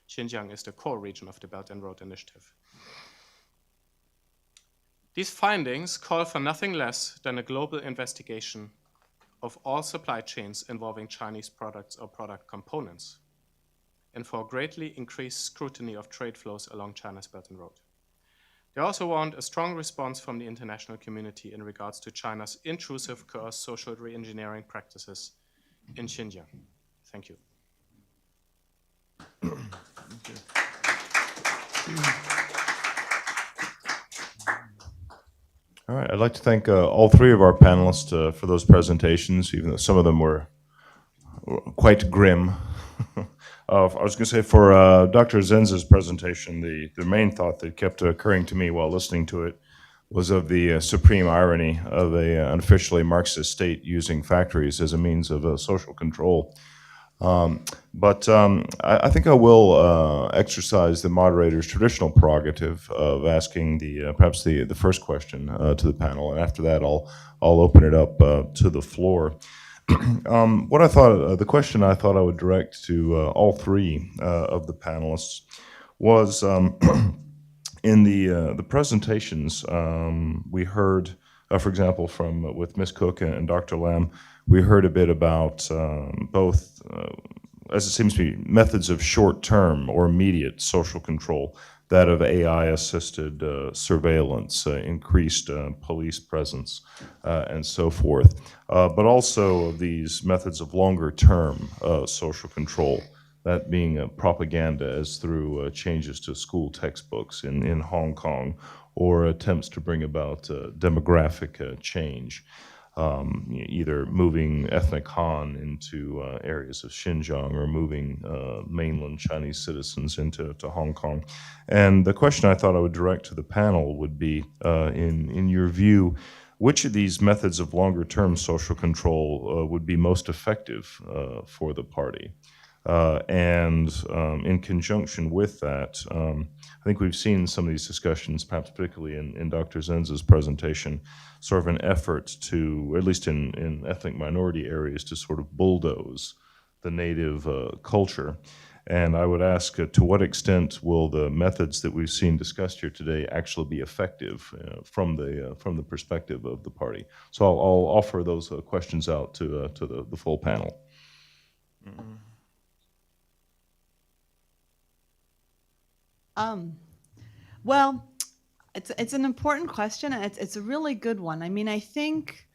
Xinjiang is the core region of the Belt and Road Initiative. These findings call for nothing less than a global investigation of all supply chains involving Chinese products or product components, and for greatly increased scrutiny of trade flows along China's Belt and Road. They also want a strong response from the international community in regards to China's intrusive, coerced social re-engineering practices in Xinjiang. Thank you. All right, I'd like to thank all three of our panelists for those presentations, even though some of them were quite grim. I was going to say for Dr. Zenza's presentation, the main thought that kept occurring to me while listening to it was of the supreme irony of an unofficially Marxist state using factories as a means of social control. I think I will exercise the moderator's traditional prerogative of asking perhaps the first question to the panel, and after that, I'll open it up to the floor. What I thought, the question I thought I would direct to all three of the panelists was in the presentations we heard, for example, from with Ms. Cook and Dr. Lam, we heard a bit about both, as it seems to me, methods of short-term or immediate social control, that of AI-assisted surveillance, increased police presence, and so forth, but also these methods of longer-term social control, that being propaganda as through changes to school textbooks in Hong Kong, or attempts to bring about demographic change, either moving ethnic Han into areas of Xinjiang or moving mainland Chinese citizens into Hong Kong. And the question I thought I would direct to the panel would be, in your view, which of these methods of longer-term social control would be most effective for the party? In conjunction with that, I think we've seen some of these discussions, perhaps particularly in Dr. Zenza's presentation, sort of an effort to, at least in ethnic minority areas, to sort of bulldoze the native culture. And I would ask, to what extent will the methods that we've seen discussed here today actually be effective from the perspective of the party? So I'll offer those questions out to the full panel. Well, it's an important question, and it's a really good one. I mean, I think,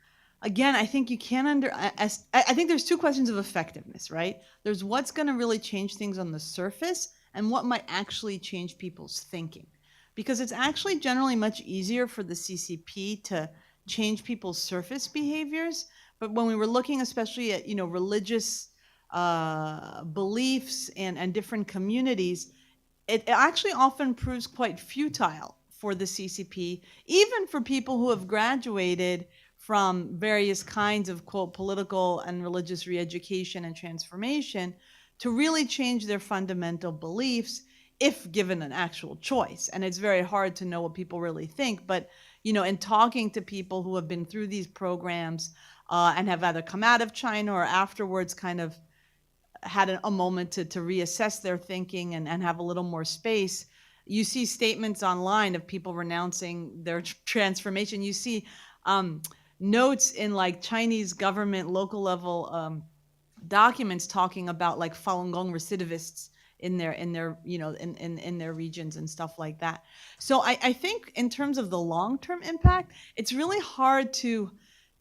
again, I think you can't I think there's two questions of effectiveness, right? There's what's going to really change things on the surface, and what might actually change people's thinking. Because it's actually generally much easier for the CCP to change people's surface behaviors. But when we were looking especially at, religious beliefs and different communities, it actually often proves quite futile for the CCP, even for people who have graduated from various kinds of, quote, political and religious re-education and transformation, to really change their fundamental beliefs if given an actual choice. And it's very hard to know what people really think. But, in talking to people who have been through these programs and have either come out of China or afterwards kind of had a moment to reassess their thinking and have a little more space, you see statements online of people renouncing their transformation. You see notes in like Chinese government local level documents talking about like Falun Gong recidivists in their regions and stuff like that. So I think in terms of the long-term impact, it's really hard to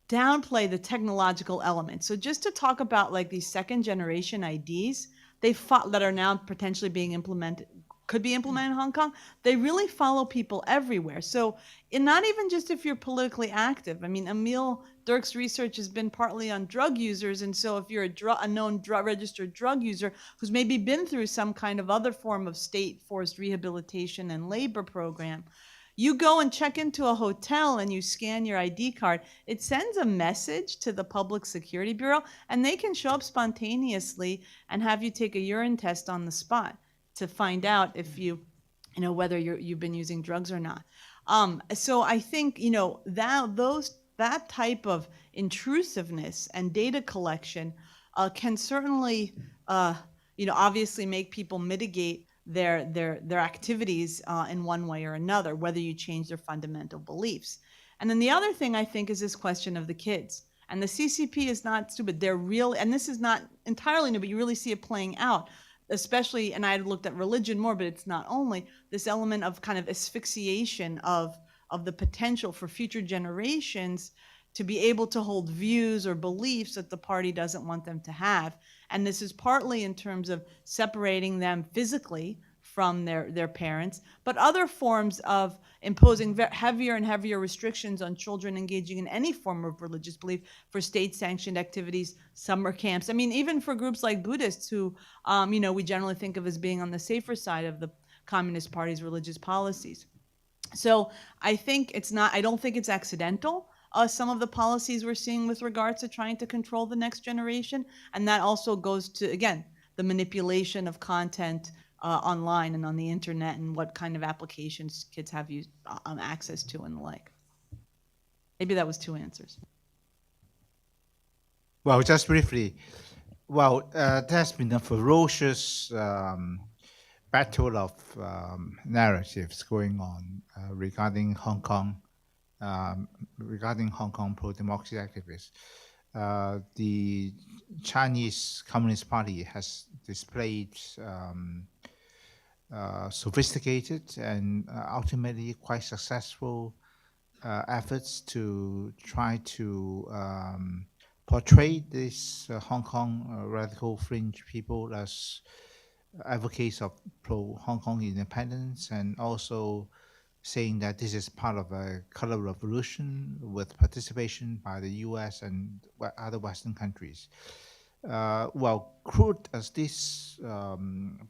downplay the technological element. So just to talk about like these second generation IDs that are now potentially being implemented, could be implemented in Hong Kong, they really follow people everywhere. So not even just if you're politically active. I mean, Emil Dirk's research has been partly on drug users. And so if you're a known registered drug user who's maybe been through some kind of other form of state forced rehabilitation and labor program, you go and check into a hotel and you scan your ID card, it sends a message to the Public Security Bureau, and they can show up spontaneously and have you take a urine test on the spot to find out if whether you've been using drugs or not. So I think, that type of intrusiveness and data collection can certainly, obviously make people mitigate their activities in one way or another, whether you change their fundamental beliefs. And then the other thing I think is this question of the kids. And the CCP is not stupid. They're real, and this is not entirely new, but you really see it playing out, especially, and I had looked at religion more, but it's not only this element of kind of asphyxiation of the potential for future generations to be able to hold views or beliefs that the party doesn't want them to have. And this is partly in terms of separating them physically from their parents, but other forms of imposing heavier and heavier restrictions on children engaging in any form of religious belief for state-sanctioned activities, summer camps. I mean, even for groups like Buddhists who, we generally think of as being on the safer side of the Communist Party's religious policies. So I think I don't think it's accidental. some of the policies we're seeing with regards to trying to control the next generation. And that also goes to, again, the manipulation of content online and on the internet, and what kind of applications kids have access to and the like. Maybe that was 2 answers. Well, just briefly, there's been a ferocious battle of narratives going on regarding Hong Kong, pro-democracy activists. The Chinese Communist Party has displayed sophisticated and ultimately quite successful efforts to try to portray this Hong Kong radical fringe people as advocates of pro-Hong Kong independence, and also saying that this is part of a color revolution with participation by the U.S. and other Western countries. Crude as these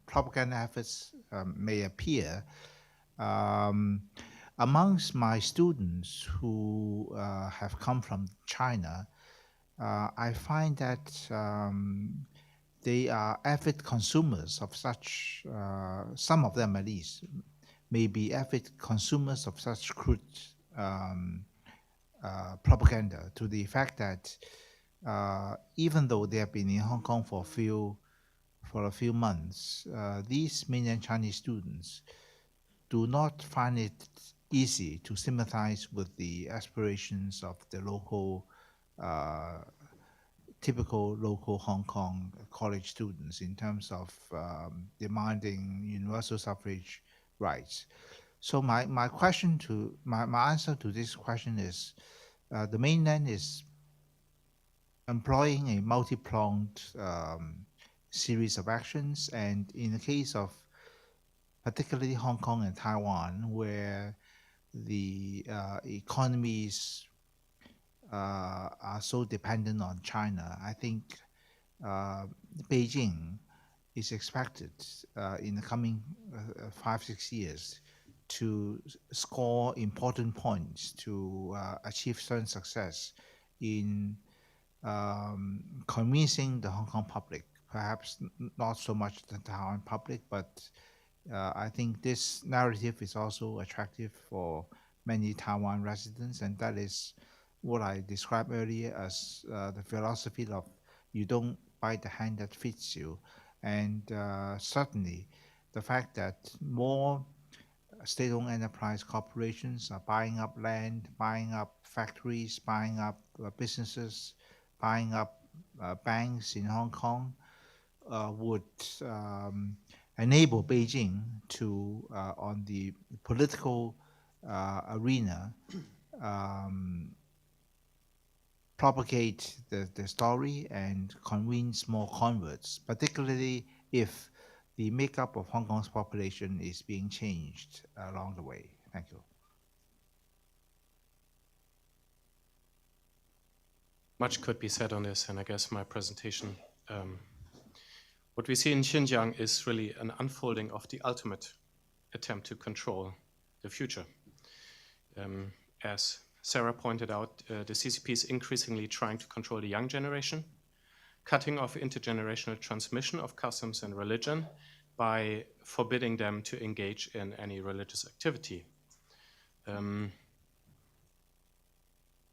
propaganda efforts may appear, amongst my students who have come from China, I find that they are avid consumers of such, some of them at least, may be avid consumers of such crude propaganda, to the effect that even though they have been in Hong Kong for a few months, these mainland Chinese students do not find it easy to sympathize with the aspirations of the local, typical local Hong Kong college students in terms of demanding universal suffrage rights. So my answer to this question is, the mainland is employing a multi-pronged series of actions, and in the case of particularly Hong Kong and Taiwan, where the economies are so dependent on China, I think Beijing is expected in the coming 5-6 years to score important points to achieve certain success in convincing the Hong Kong public, perhaps not so much the Taiwan public, but I think this narrative is also attractive for many Taiwan residents, and that is what I described earlier as the philosophy of you don't bite the hand that feeds you. And certainly the fact that more state-owned enterprise corporations are buying up land, buying up factories, buying up businesses, buying up banks in Hong Kong would enable Beijing to, on the political arena, propagate the story and convince more converts, particularly if the makeup of Hong Kong's population is being changed along the way. Thank you. Much could be said on this, and I guess my presentation, what we see in Xinjiang is really an unfolding of the ultimate attempt to control the future. As Sarah pointed out, the CCP is increasingly trying to control the young generation, cutting off intergenerational transmission of customs and religion by forbidding them to engage in any religious activity. Of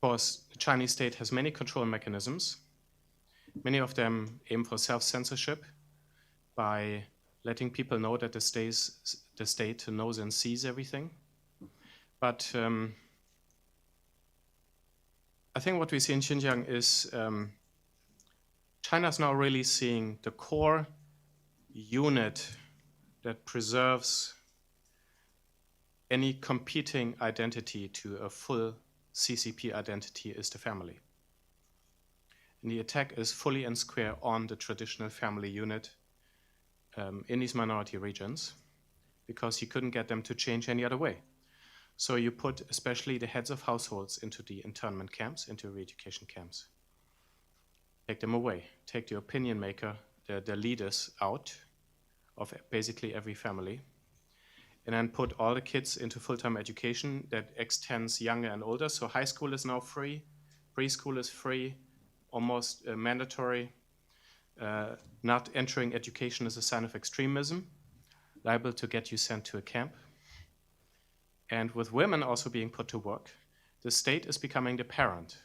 course, the Chinese state has many control mechanisms. Many of them aim for self-censorship by letting people know that the state knows and sees everything. But I think what we see in Xinjiang is China is now really seeing the core unit that preserves any competing identity to a full CCP identity is the family. And the attack is fully and square on the traditional family unit in these minority regions, because you couldn't get them to change any other way. So you put especially the heads of households into the internment camps, into re-education camps. Take them away. Take the opinion maker, the leaders out of basically every family. and then put all the kids into full-time education that extends younger and older. So high school is now free, preschool is free, almost mandatory. Not entering education is a sign of extremism, liable to get you sent to a camp. And with women also being put to work, the state is becoming the parent.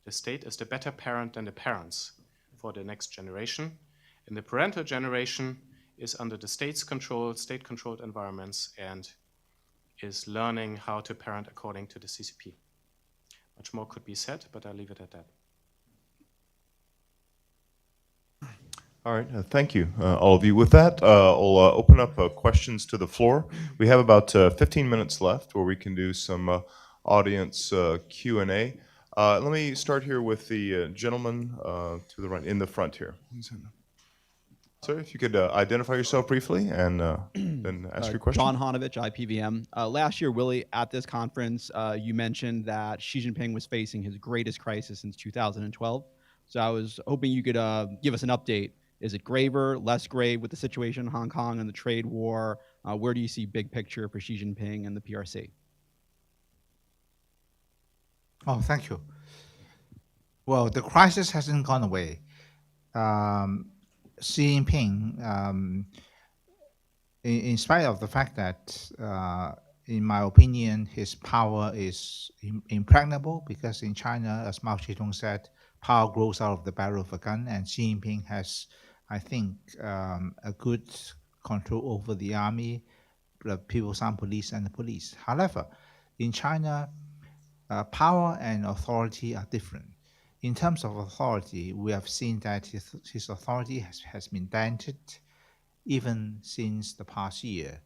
The state is the better parent than the parents for the next generation. And the parental generation is under the state's control, state-controlled environments, and is learning how to parent according to the CCP. Much more could be said, but I'll leave it at that. All right, thank you, all of you. With that, I'll open up questions to the floor. We have about 15 minutes left where we can do some audience Q&A. Let me start here with the gentleman to the right, in the front here. Sir, if you could identify yourself briefly and then ask your question. John Hanovich, IPVM. Last year, Willie, at this conference, you mentioned that Xi Jinping was facing his greatest crisis since 2012. So I was hoping you could give us an update. Is it graver, less grave with the situation in Hong Kong and the trade war? Where do you see big picture for Xi Jinping and the PRC? Oh, thank you. Well, the crisis hasn't gone away. Xi Jinping, in spite of the fact that, in my opinion, his power is impregnable, because in China, as Mao Zedong said, power grows out of the barrel of a gun, and Xi Jinping has, I think, a good control over the army, the People's Armed Police, and the police. However, in China, power and authority are different. In terms of authority, we have seen that his authority has been dented even since the past year.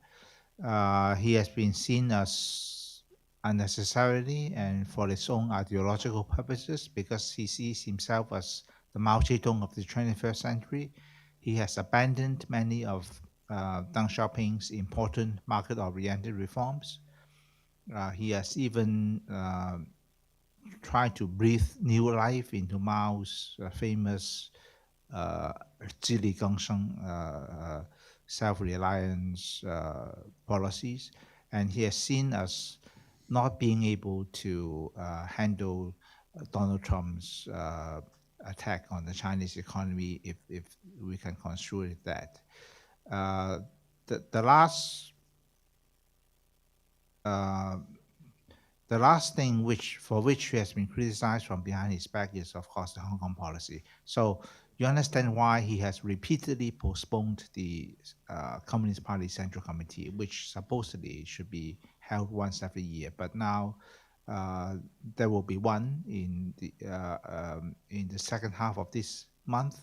He has been seen as unnecessarily and for his own ideological purposes, because he sees himself as the Mao Zedong of the 21st century. He has abandoned many of Deng Xiaoping's important market-oriented reforms. He has even tried to breathe new life into Mao's famous 自力更生 self-reliance policies, and he has seen us not being able to handle Donald Trump's attack on the Chinese economy, if we can construe it that. The last thing for which he has been criticized from behind his back is, of course, the Hong Kong policy. So you understand why he has repeatedly postponed the Communist Party Central Committee, which supposedly should be held once every year. But now there will be one in the second half of this month,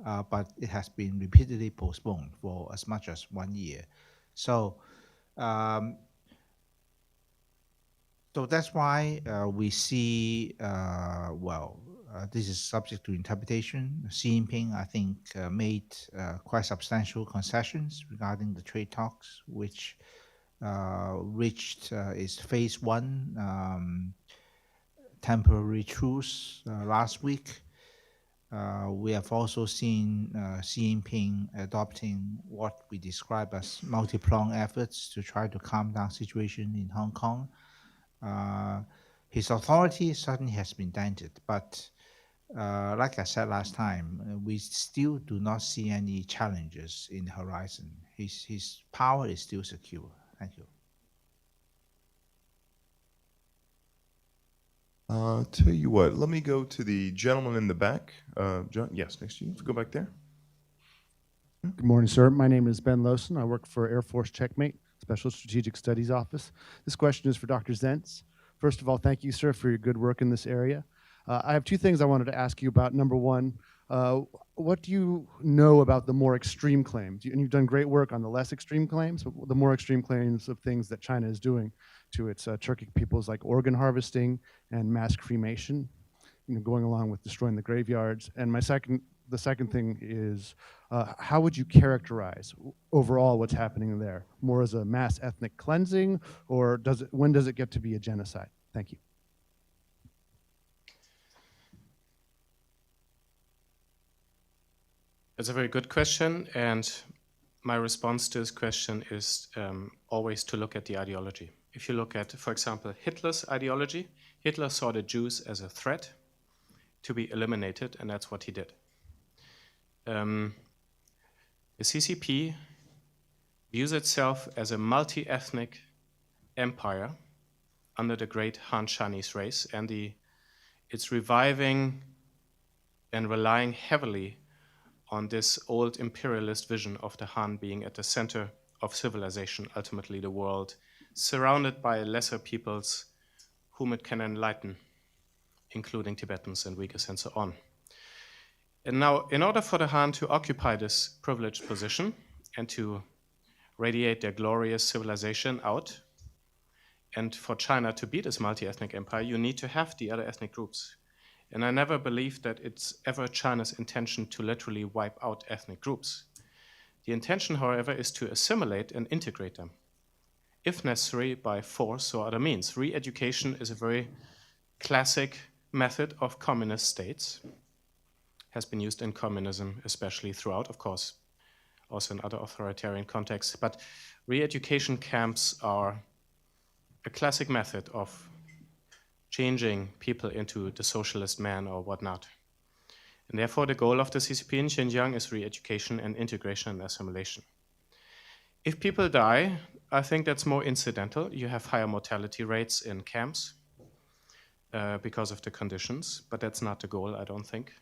but it has been repeatedly postponed for as much as 1 year. So that's why we see, this is subject to interpretation. Xi Jinping, I think, made quite substantial concessions regarding the trade talks, which reached its phase 1 temporary truce last week. We have also seen Xi Jinping adopting what we describe as multi-pronged efforts to try to calm down the situation in Hong Kong. His authority certainly has been dented, but like I said last time, we still do not see any challenges in the horizon. His power is still secure. Thank you. Tell you what, let me go to the gentleman in the back. John, yes, next to you. Go back there. Good morning, sir. My name is Ben Lowson. I work for Air Force Checkmate, Special Strategic Studies Office. This question is for Dr. Zentz. First of all, thank you, sir, for your good work in this area. I have 2 things I wanted to ask you about. Number one, what do you know about the more extreme claims? And you've done great work on the less extreme claims, but the more extreme claims of things that China is doing to its Turkic peoples, like organ harvesting and mass cremation, going along with destroying the graveyards. And the second thing is, how would you characterize overall what's happening there? More as a mass ethnic cleansing, or when does it get to be a genocide? Thank you. It's a very good question, and my response to this question is always to look at the ideology. If you look at, for example, Hitler's ideology, Hitler saw the Jews as a threat to be eliminated, and that's what he did. The CCP views itself as a multi-ethnic empire under the great Han Chinese race, and it's reviving and relying heavily on this old imperialist vision of the Han being at the center of civilization, ultimately the world, surrounded by lesser peoples whom it can enlighten, including Tibetans and Uyghurs and so on. And now, in order for the Han to occupy this privileged position and to radiate their glorious civilization out, and for China to be this multi-ethnic empire, you need to have the other ethnic groups. And I never believed that it's ever China's intention to literally wipe out ethnic groups. The intention, however, is to assimilate and integrate them, if necessary by force or other means. Re-education is a very classic method of communist states, has been used in communism especially throughout, of course, also in other authoritarian contexts. But re-education camps are a classic method of changing people into the socialist man or whatnot. And therefore, the goal of the CCP in Xinjiang is re-education and integration and assimilation. If people die, I think that's more incidental. You have higher mortality rates in camps because of the conditions, but that's not the goal, I don't think.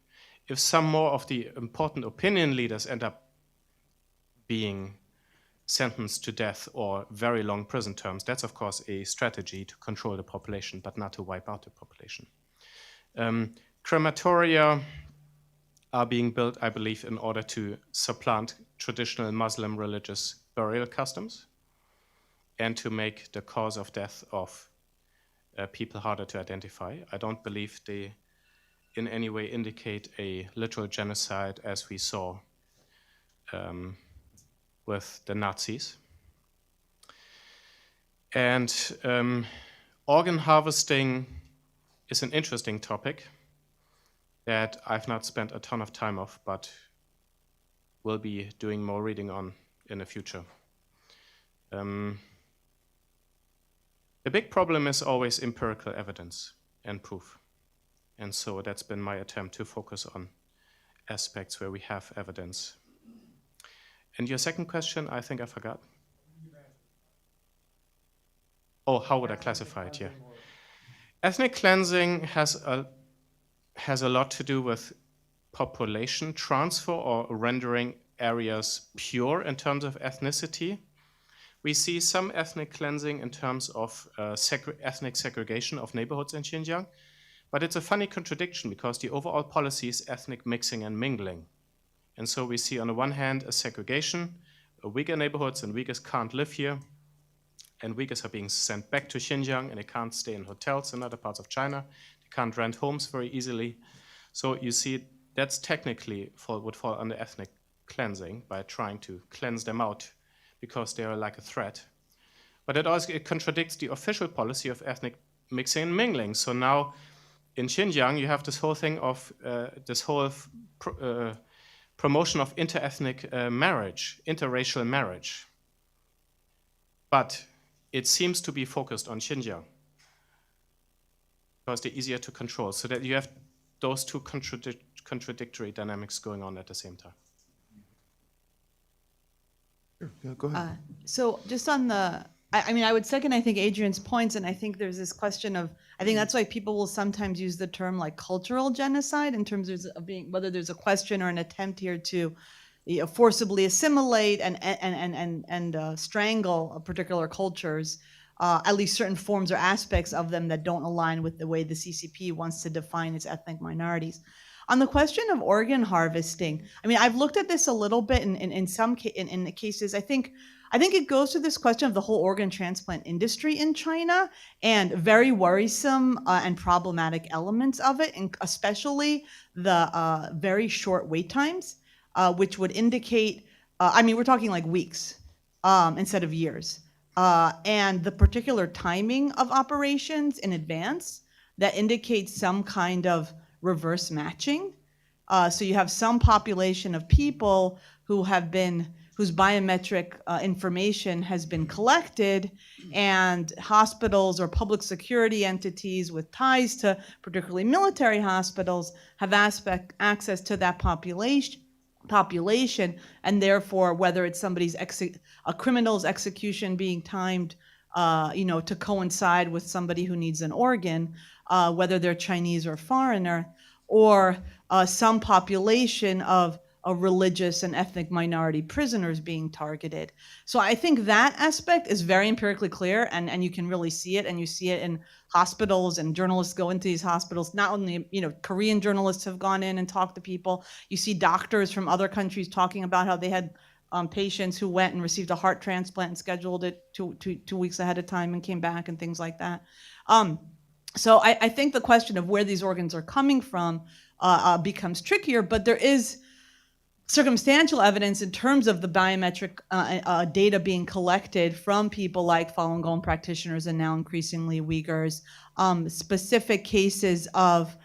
If some more of the important opinion leaders end up being sentenced to death or very long prison terms, that's of course a strategy to control the population, but not to wipe out the population. Crematoria are being built, I believe, in order to supplant traditional Muslim religious burial customs and to make the cause of death of people harder to identify. I don't believe they in any way indicate a literal genocide as we saw with the Nazis. And organ harvesting is an interesting topic that I've not spent a ton of time on, but will be doing more reading on in the future. The big problem is always empirical evidence and proof. And so that's been my attempt to focus on aspects where we have evidence. And your second question, I think I forgot. Oh, how would I classify it? Yeah. Ethnic cleansing has a lot to do with population transfer or rendering areas pure in terms of ethnicity. We see some ethnic cleansing in terms of ethnic segregation of neighborhoods in Xinjiang, but it's a funny contradiction because the overall policy is ethnic mixing and mingling. And so we see on the one hand a segregation, Uyghur neighborhoods, and Uyghurs can't live here, and Uyghurs are being sent back to Xinjiang, and they can't stay in hotels in other parts of China. They can't rent homes very easily. So you see that's technically would fall under ethnic cleansing by trying to cleanse them out because they are like a threat. But it contradicts the official policy of ethnic mixing and mingling. So now in Xinjiang, you have this whole thing of promotion of inter-ethnic marriage, interracial marriage. But it seems to be focused on Xinjiang because they're easier to control. So that you have those two contradictory dynamics going on at the same time. Sure. Yeah, go ahead. So just on I mean, I would second, I think, Adrian's points, and I think there's this question of, I think that's why people will sometimes use the term like cultural genocide in terms of being, whether there's a question or an attempt here to forcibly assimilate and strangle particular cultures, at least certain forms or aspects of them that don't align with the way the CCP wants to define its ethnic minorities. On the question of organ harvesting, I mean, I've looked at this a little bit in some cases. I think it goes to this question of the whole organ transplant industry in China and very worrisome and problematic elements of it, and especially the very short wait times, which would indicate, I mean, we're talking like weeks instead of years, and the particular timing of operations in advance that indicates some kind of reverse matching. So you have some population of people who have been whose biometric information has been collected, and hospitals or public security entities with ties to particularly military hospitals have access to that population, and therefore whether it's a criminal's execution being timed to coincide with somebody who needs an organ, whether they're Chinese or foreigner, or some population of religious and ethnic minority prisoners being targeted. So I think that aspect is very empirically clear, and you can really see it, and you see it in hospitals, and journalists go into these hospitals. Not only, Korean journalists have gone in and talked to people. You see doctors from other countries talking about how they had patients who went and received a heart transplant and scheduled it two weeks ahead of time and came back and things like that. So I think the question of where these organs are coming from becomes trickier, but there is circumstantial evidence in terms of the biometric data being collected from people like Falun Gong practitioners and now increasingly Uyghurs, specific cases of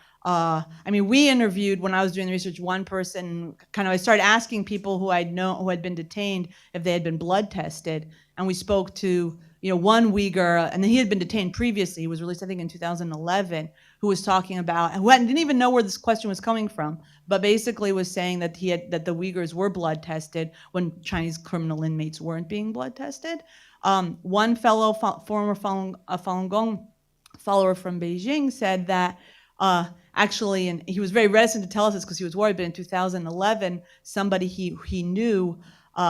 we interviewed, when I was doing the research, one person. I started asking people who had been detained if they had been blood tested, and we spoke to one Uyghur, and then he had been detained previously. He was released, I think, in 2011, who was talking about, who didn't even know where this question was coming from, but basically was saying that that the Uyghurs were blood tested when Chinese criminal inmates weren't being blood tested. One fellow former Falun Gong follower from Beijing said that actually, and he was very reticent to tell us this because he was worried, but in 2011, somebody he knew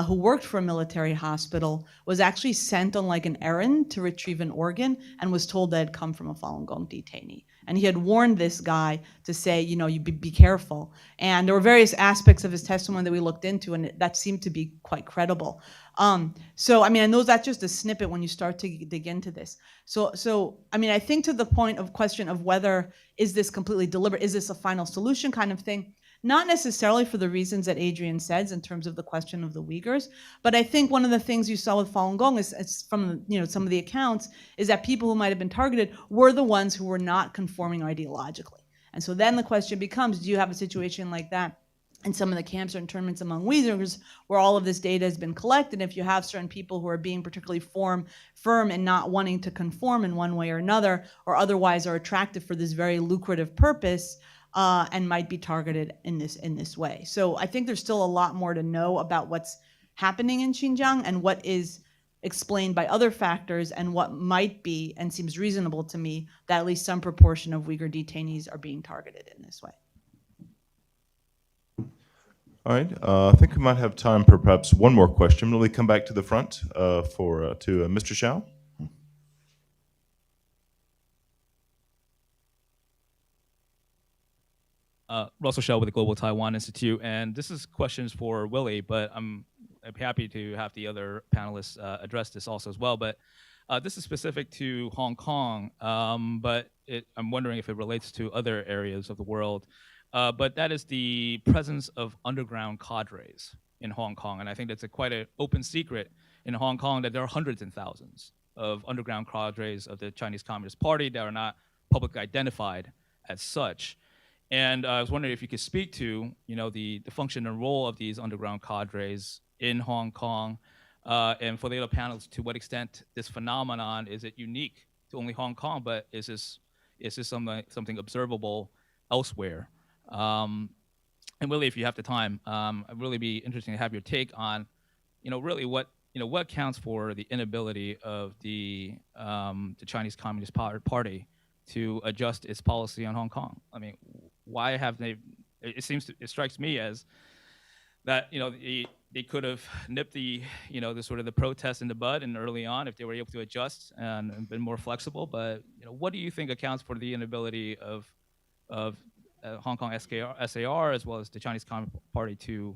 who worked for a military hospital was actually sent on like an errand to retrieve an organ and was told that it had come from a Falun Gong detainee. And he had warned this guy to say, you be careful. And there were various aspects of his testimony that we looked into, and that seemed to be quite credible. So, I know that's just a snippet when you start to dig into this. So, I think to the point of question of whether is this completely deliberate, is this a final solution kind of thing? Not necessarily for the reasons that Adrian says in terms of the question of the Uyghurs, but I think one of the things you saw with Falun Gong is from some of the accounts is that people who might have been targeted were the ones who were not conforming ideologically. And so then the question becomes, do you have a situation like that in some of the camps or internments among Uyghurs where all of this data has been collected? If you have certain people who are being particularly firm and not wanting to conform in one way or another, or otherwise are attractive for this very lucrative purpose, and might be targeted in this way. So I think there's still a lot more to know about what's happening in Xinjiang and what is explained by other factors, and what might be, and seems reasonable to me, that at least some proportion of Uyghur detainees are being targeted in this way. All right, I think we might have time for perhaps one more question. Will we come back to the front to Mr. Xiao? Russell Shell with the Global Taiwan Institute, and this is questions for Willie, but I'm happy to have the other panelists address this also as well. But this is specific to Hong Kong, but I'm wondering if it relates to other areas of the world. But that is the presence of underground cadres in Hong Kong, and I think that's quite an open secret in Hong Kong that there are hundreds and thousands of underground cadres of the Chinese Communist Party that are not publicly identified as such. And I was wondering if you could speak to, the function and role of these underground cadres in Hong Kong, and for the other panels, to what extent this phenomenon, is it unique to only Hong Kong, but is this something observable elsewhere? And really, if you have the time, I'd really be interested to have your take on, really what accounts for the inability of the Chinese Communist Party to adjust its policy on Hong Kong. Why have they? It strikes me as that they could have nipped the sort of the protests in the bud and early on if they were able to adjust and been more flexible. But what do you think accounts for the inability of Hong Kong SAR as well as the Chinese Communist Party to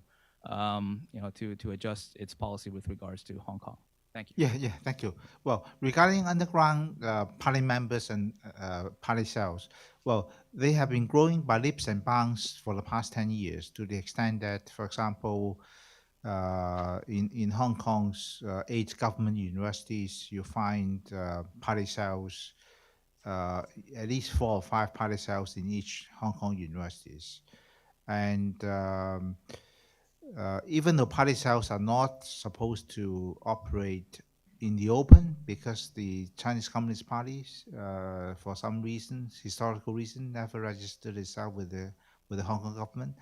adjust its policy with regards to Hong Kong? Thank you. Yeah, thank you. Well, regarding underground party members and party cells, well, they have been growing by leaps and bounds for the past 10 years, to the extent that, for example, in Hong Kong's 8 government universities, you find party cells, at least 4 or 5 party cells in each Hong Kong universities. And even though party cells are not supposed to operate in the open because the Chinese Communist parties, for some reasons, historical reason, never registered itself with the Hong Kong government.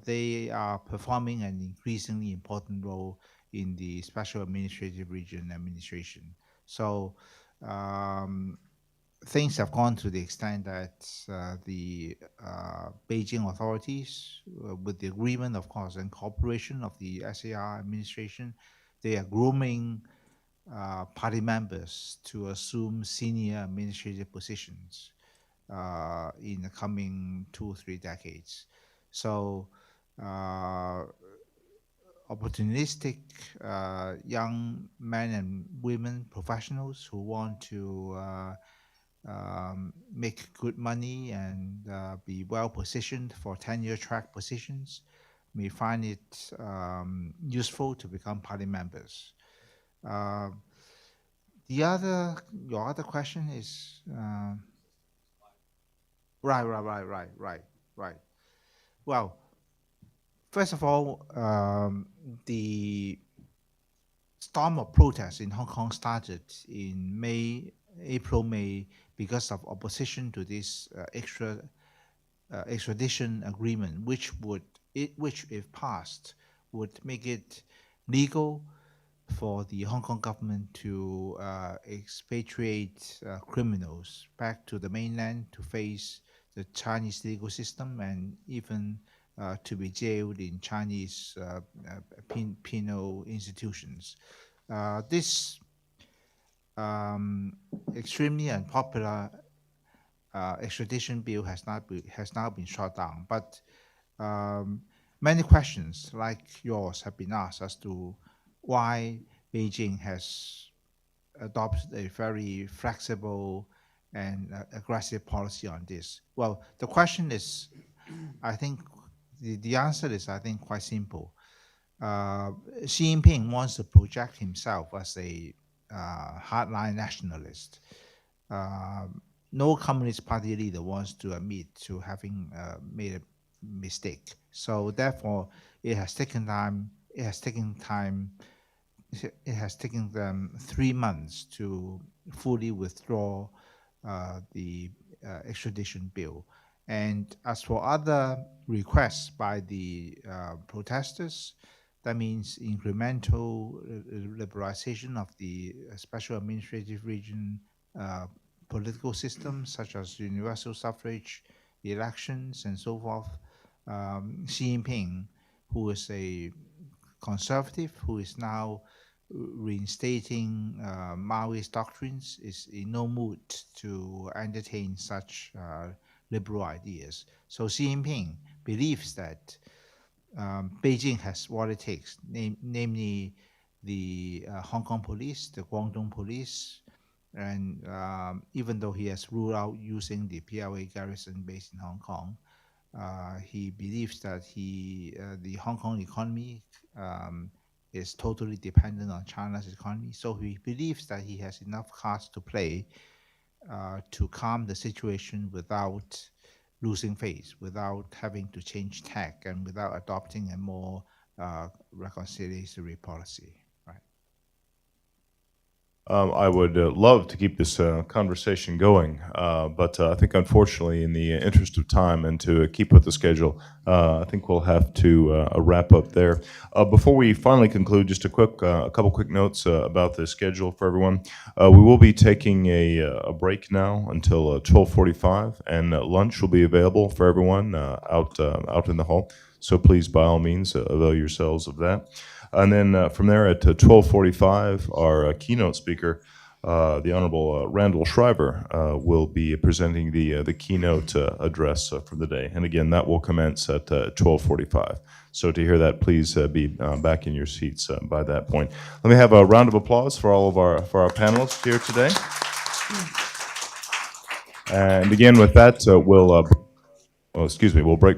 They are performing an increasingly important role in the Special Administrative Region administration. So things have gone to the extent that the Beijing authorities, with the agreement, of course, and cooperation of the SAR administration, they are grooming party members to assume senior administrative positions in the coming 2 or 3 decades. So opportunistic young men and women professionals who want to make good money and be well positioned for tenure track positions may find it useful to become party members. Your other question is right. Well, first of all, the storm of protests in Hong Kong started in April, May, because of opposition to this extradition agreement, which, if passed, would make it legal for the Hong Kong government to expatriate criminals back to the mainland to face the Chinese legal system and even to be jailed in Chinese penal institutions. This extremely unpopular extradition bill has now been shot down. But many questions like yours have been asked as to why Beijing has adopted a very flexible and aggressive policy on this. Well, the question is, I think the answer is, I think, quite simple. Xi Jinping wants to project himself as a hardline nationalist. No Communist Party leader wants to admit to having made a mistake. So therefore, it has taken them 3 months to fully withdraw the extradition bill. And as for other requests by the protesters, that means incremental liberalization of the special administrative region political system, such as universal suffrage, elections, and so forth. Xi Jinping, who is a conservative, who is now reinstating Maoist doctrines, is in no mood to entertain such liberal ideas. So Xi Jinping believes that Beijing has what it takes, namely the Hong Kong police, the Guangdong police, and even though he has ruled out using the PLA garrison based in Hong Kong, he believes that the Hong Kong economy is totally dependent on China's economy. So he believes that he has enough cards to play to calm the situation without losing face, without having to change tack, and without adopting a more reconciliatory policy. I would love to keep this conversation going, but I think unfortunately, in the interest of time and to keep with the schedule, I think we'll have to wrap up there. Before we finally conclude, just a couple quick notes about the schedule for everyone. We will be taking a break now until 12:45, and lunch will be available for everyone out in the hall. So please, by all means, avail yourselves of that. And then from there at 12:45, our keynote speaker, the Honorable Randall Schreiber, will be presenting the keynote address for the day. And again, that will commence at 12:45. So to hear that, please be back in your seats by that point. Let me have a round of applause for all of our panelists here today. And again, with that, we'll break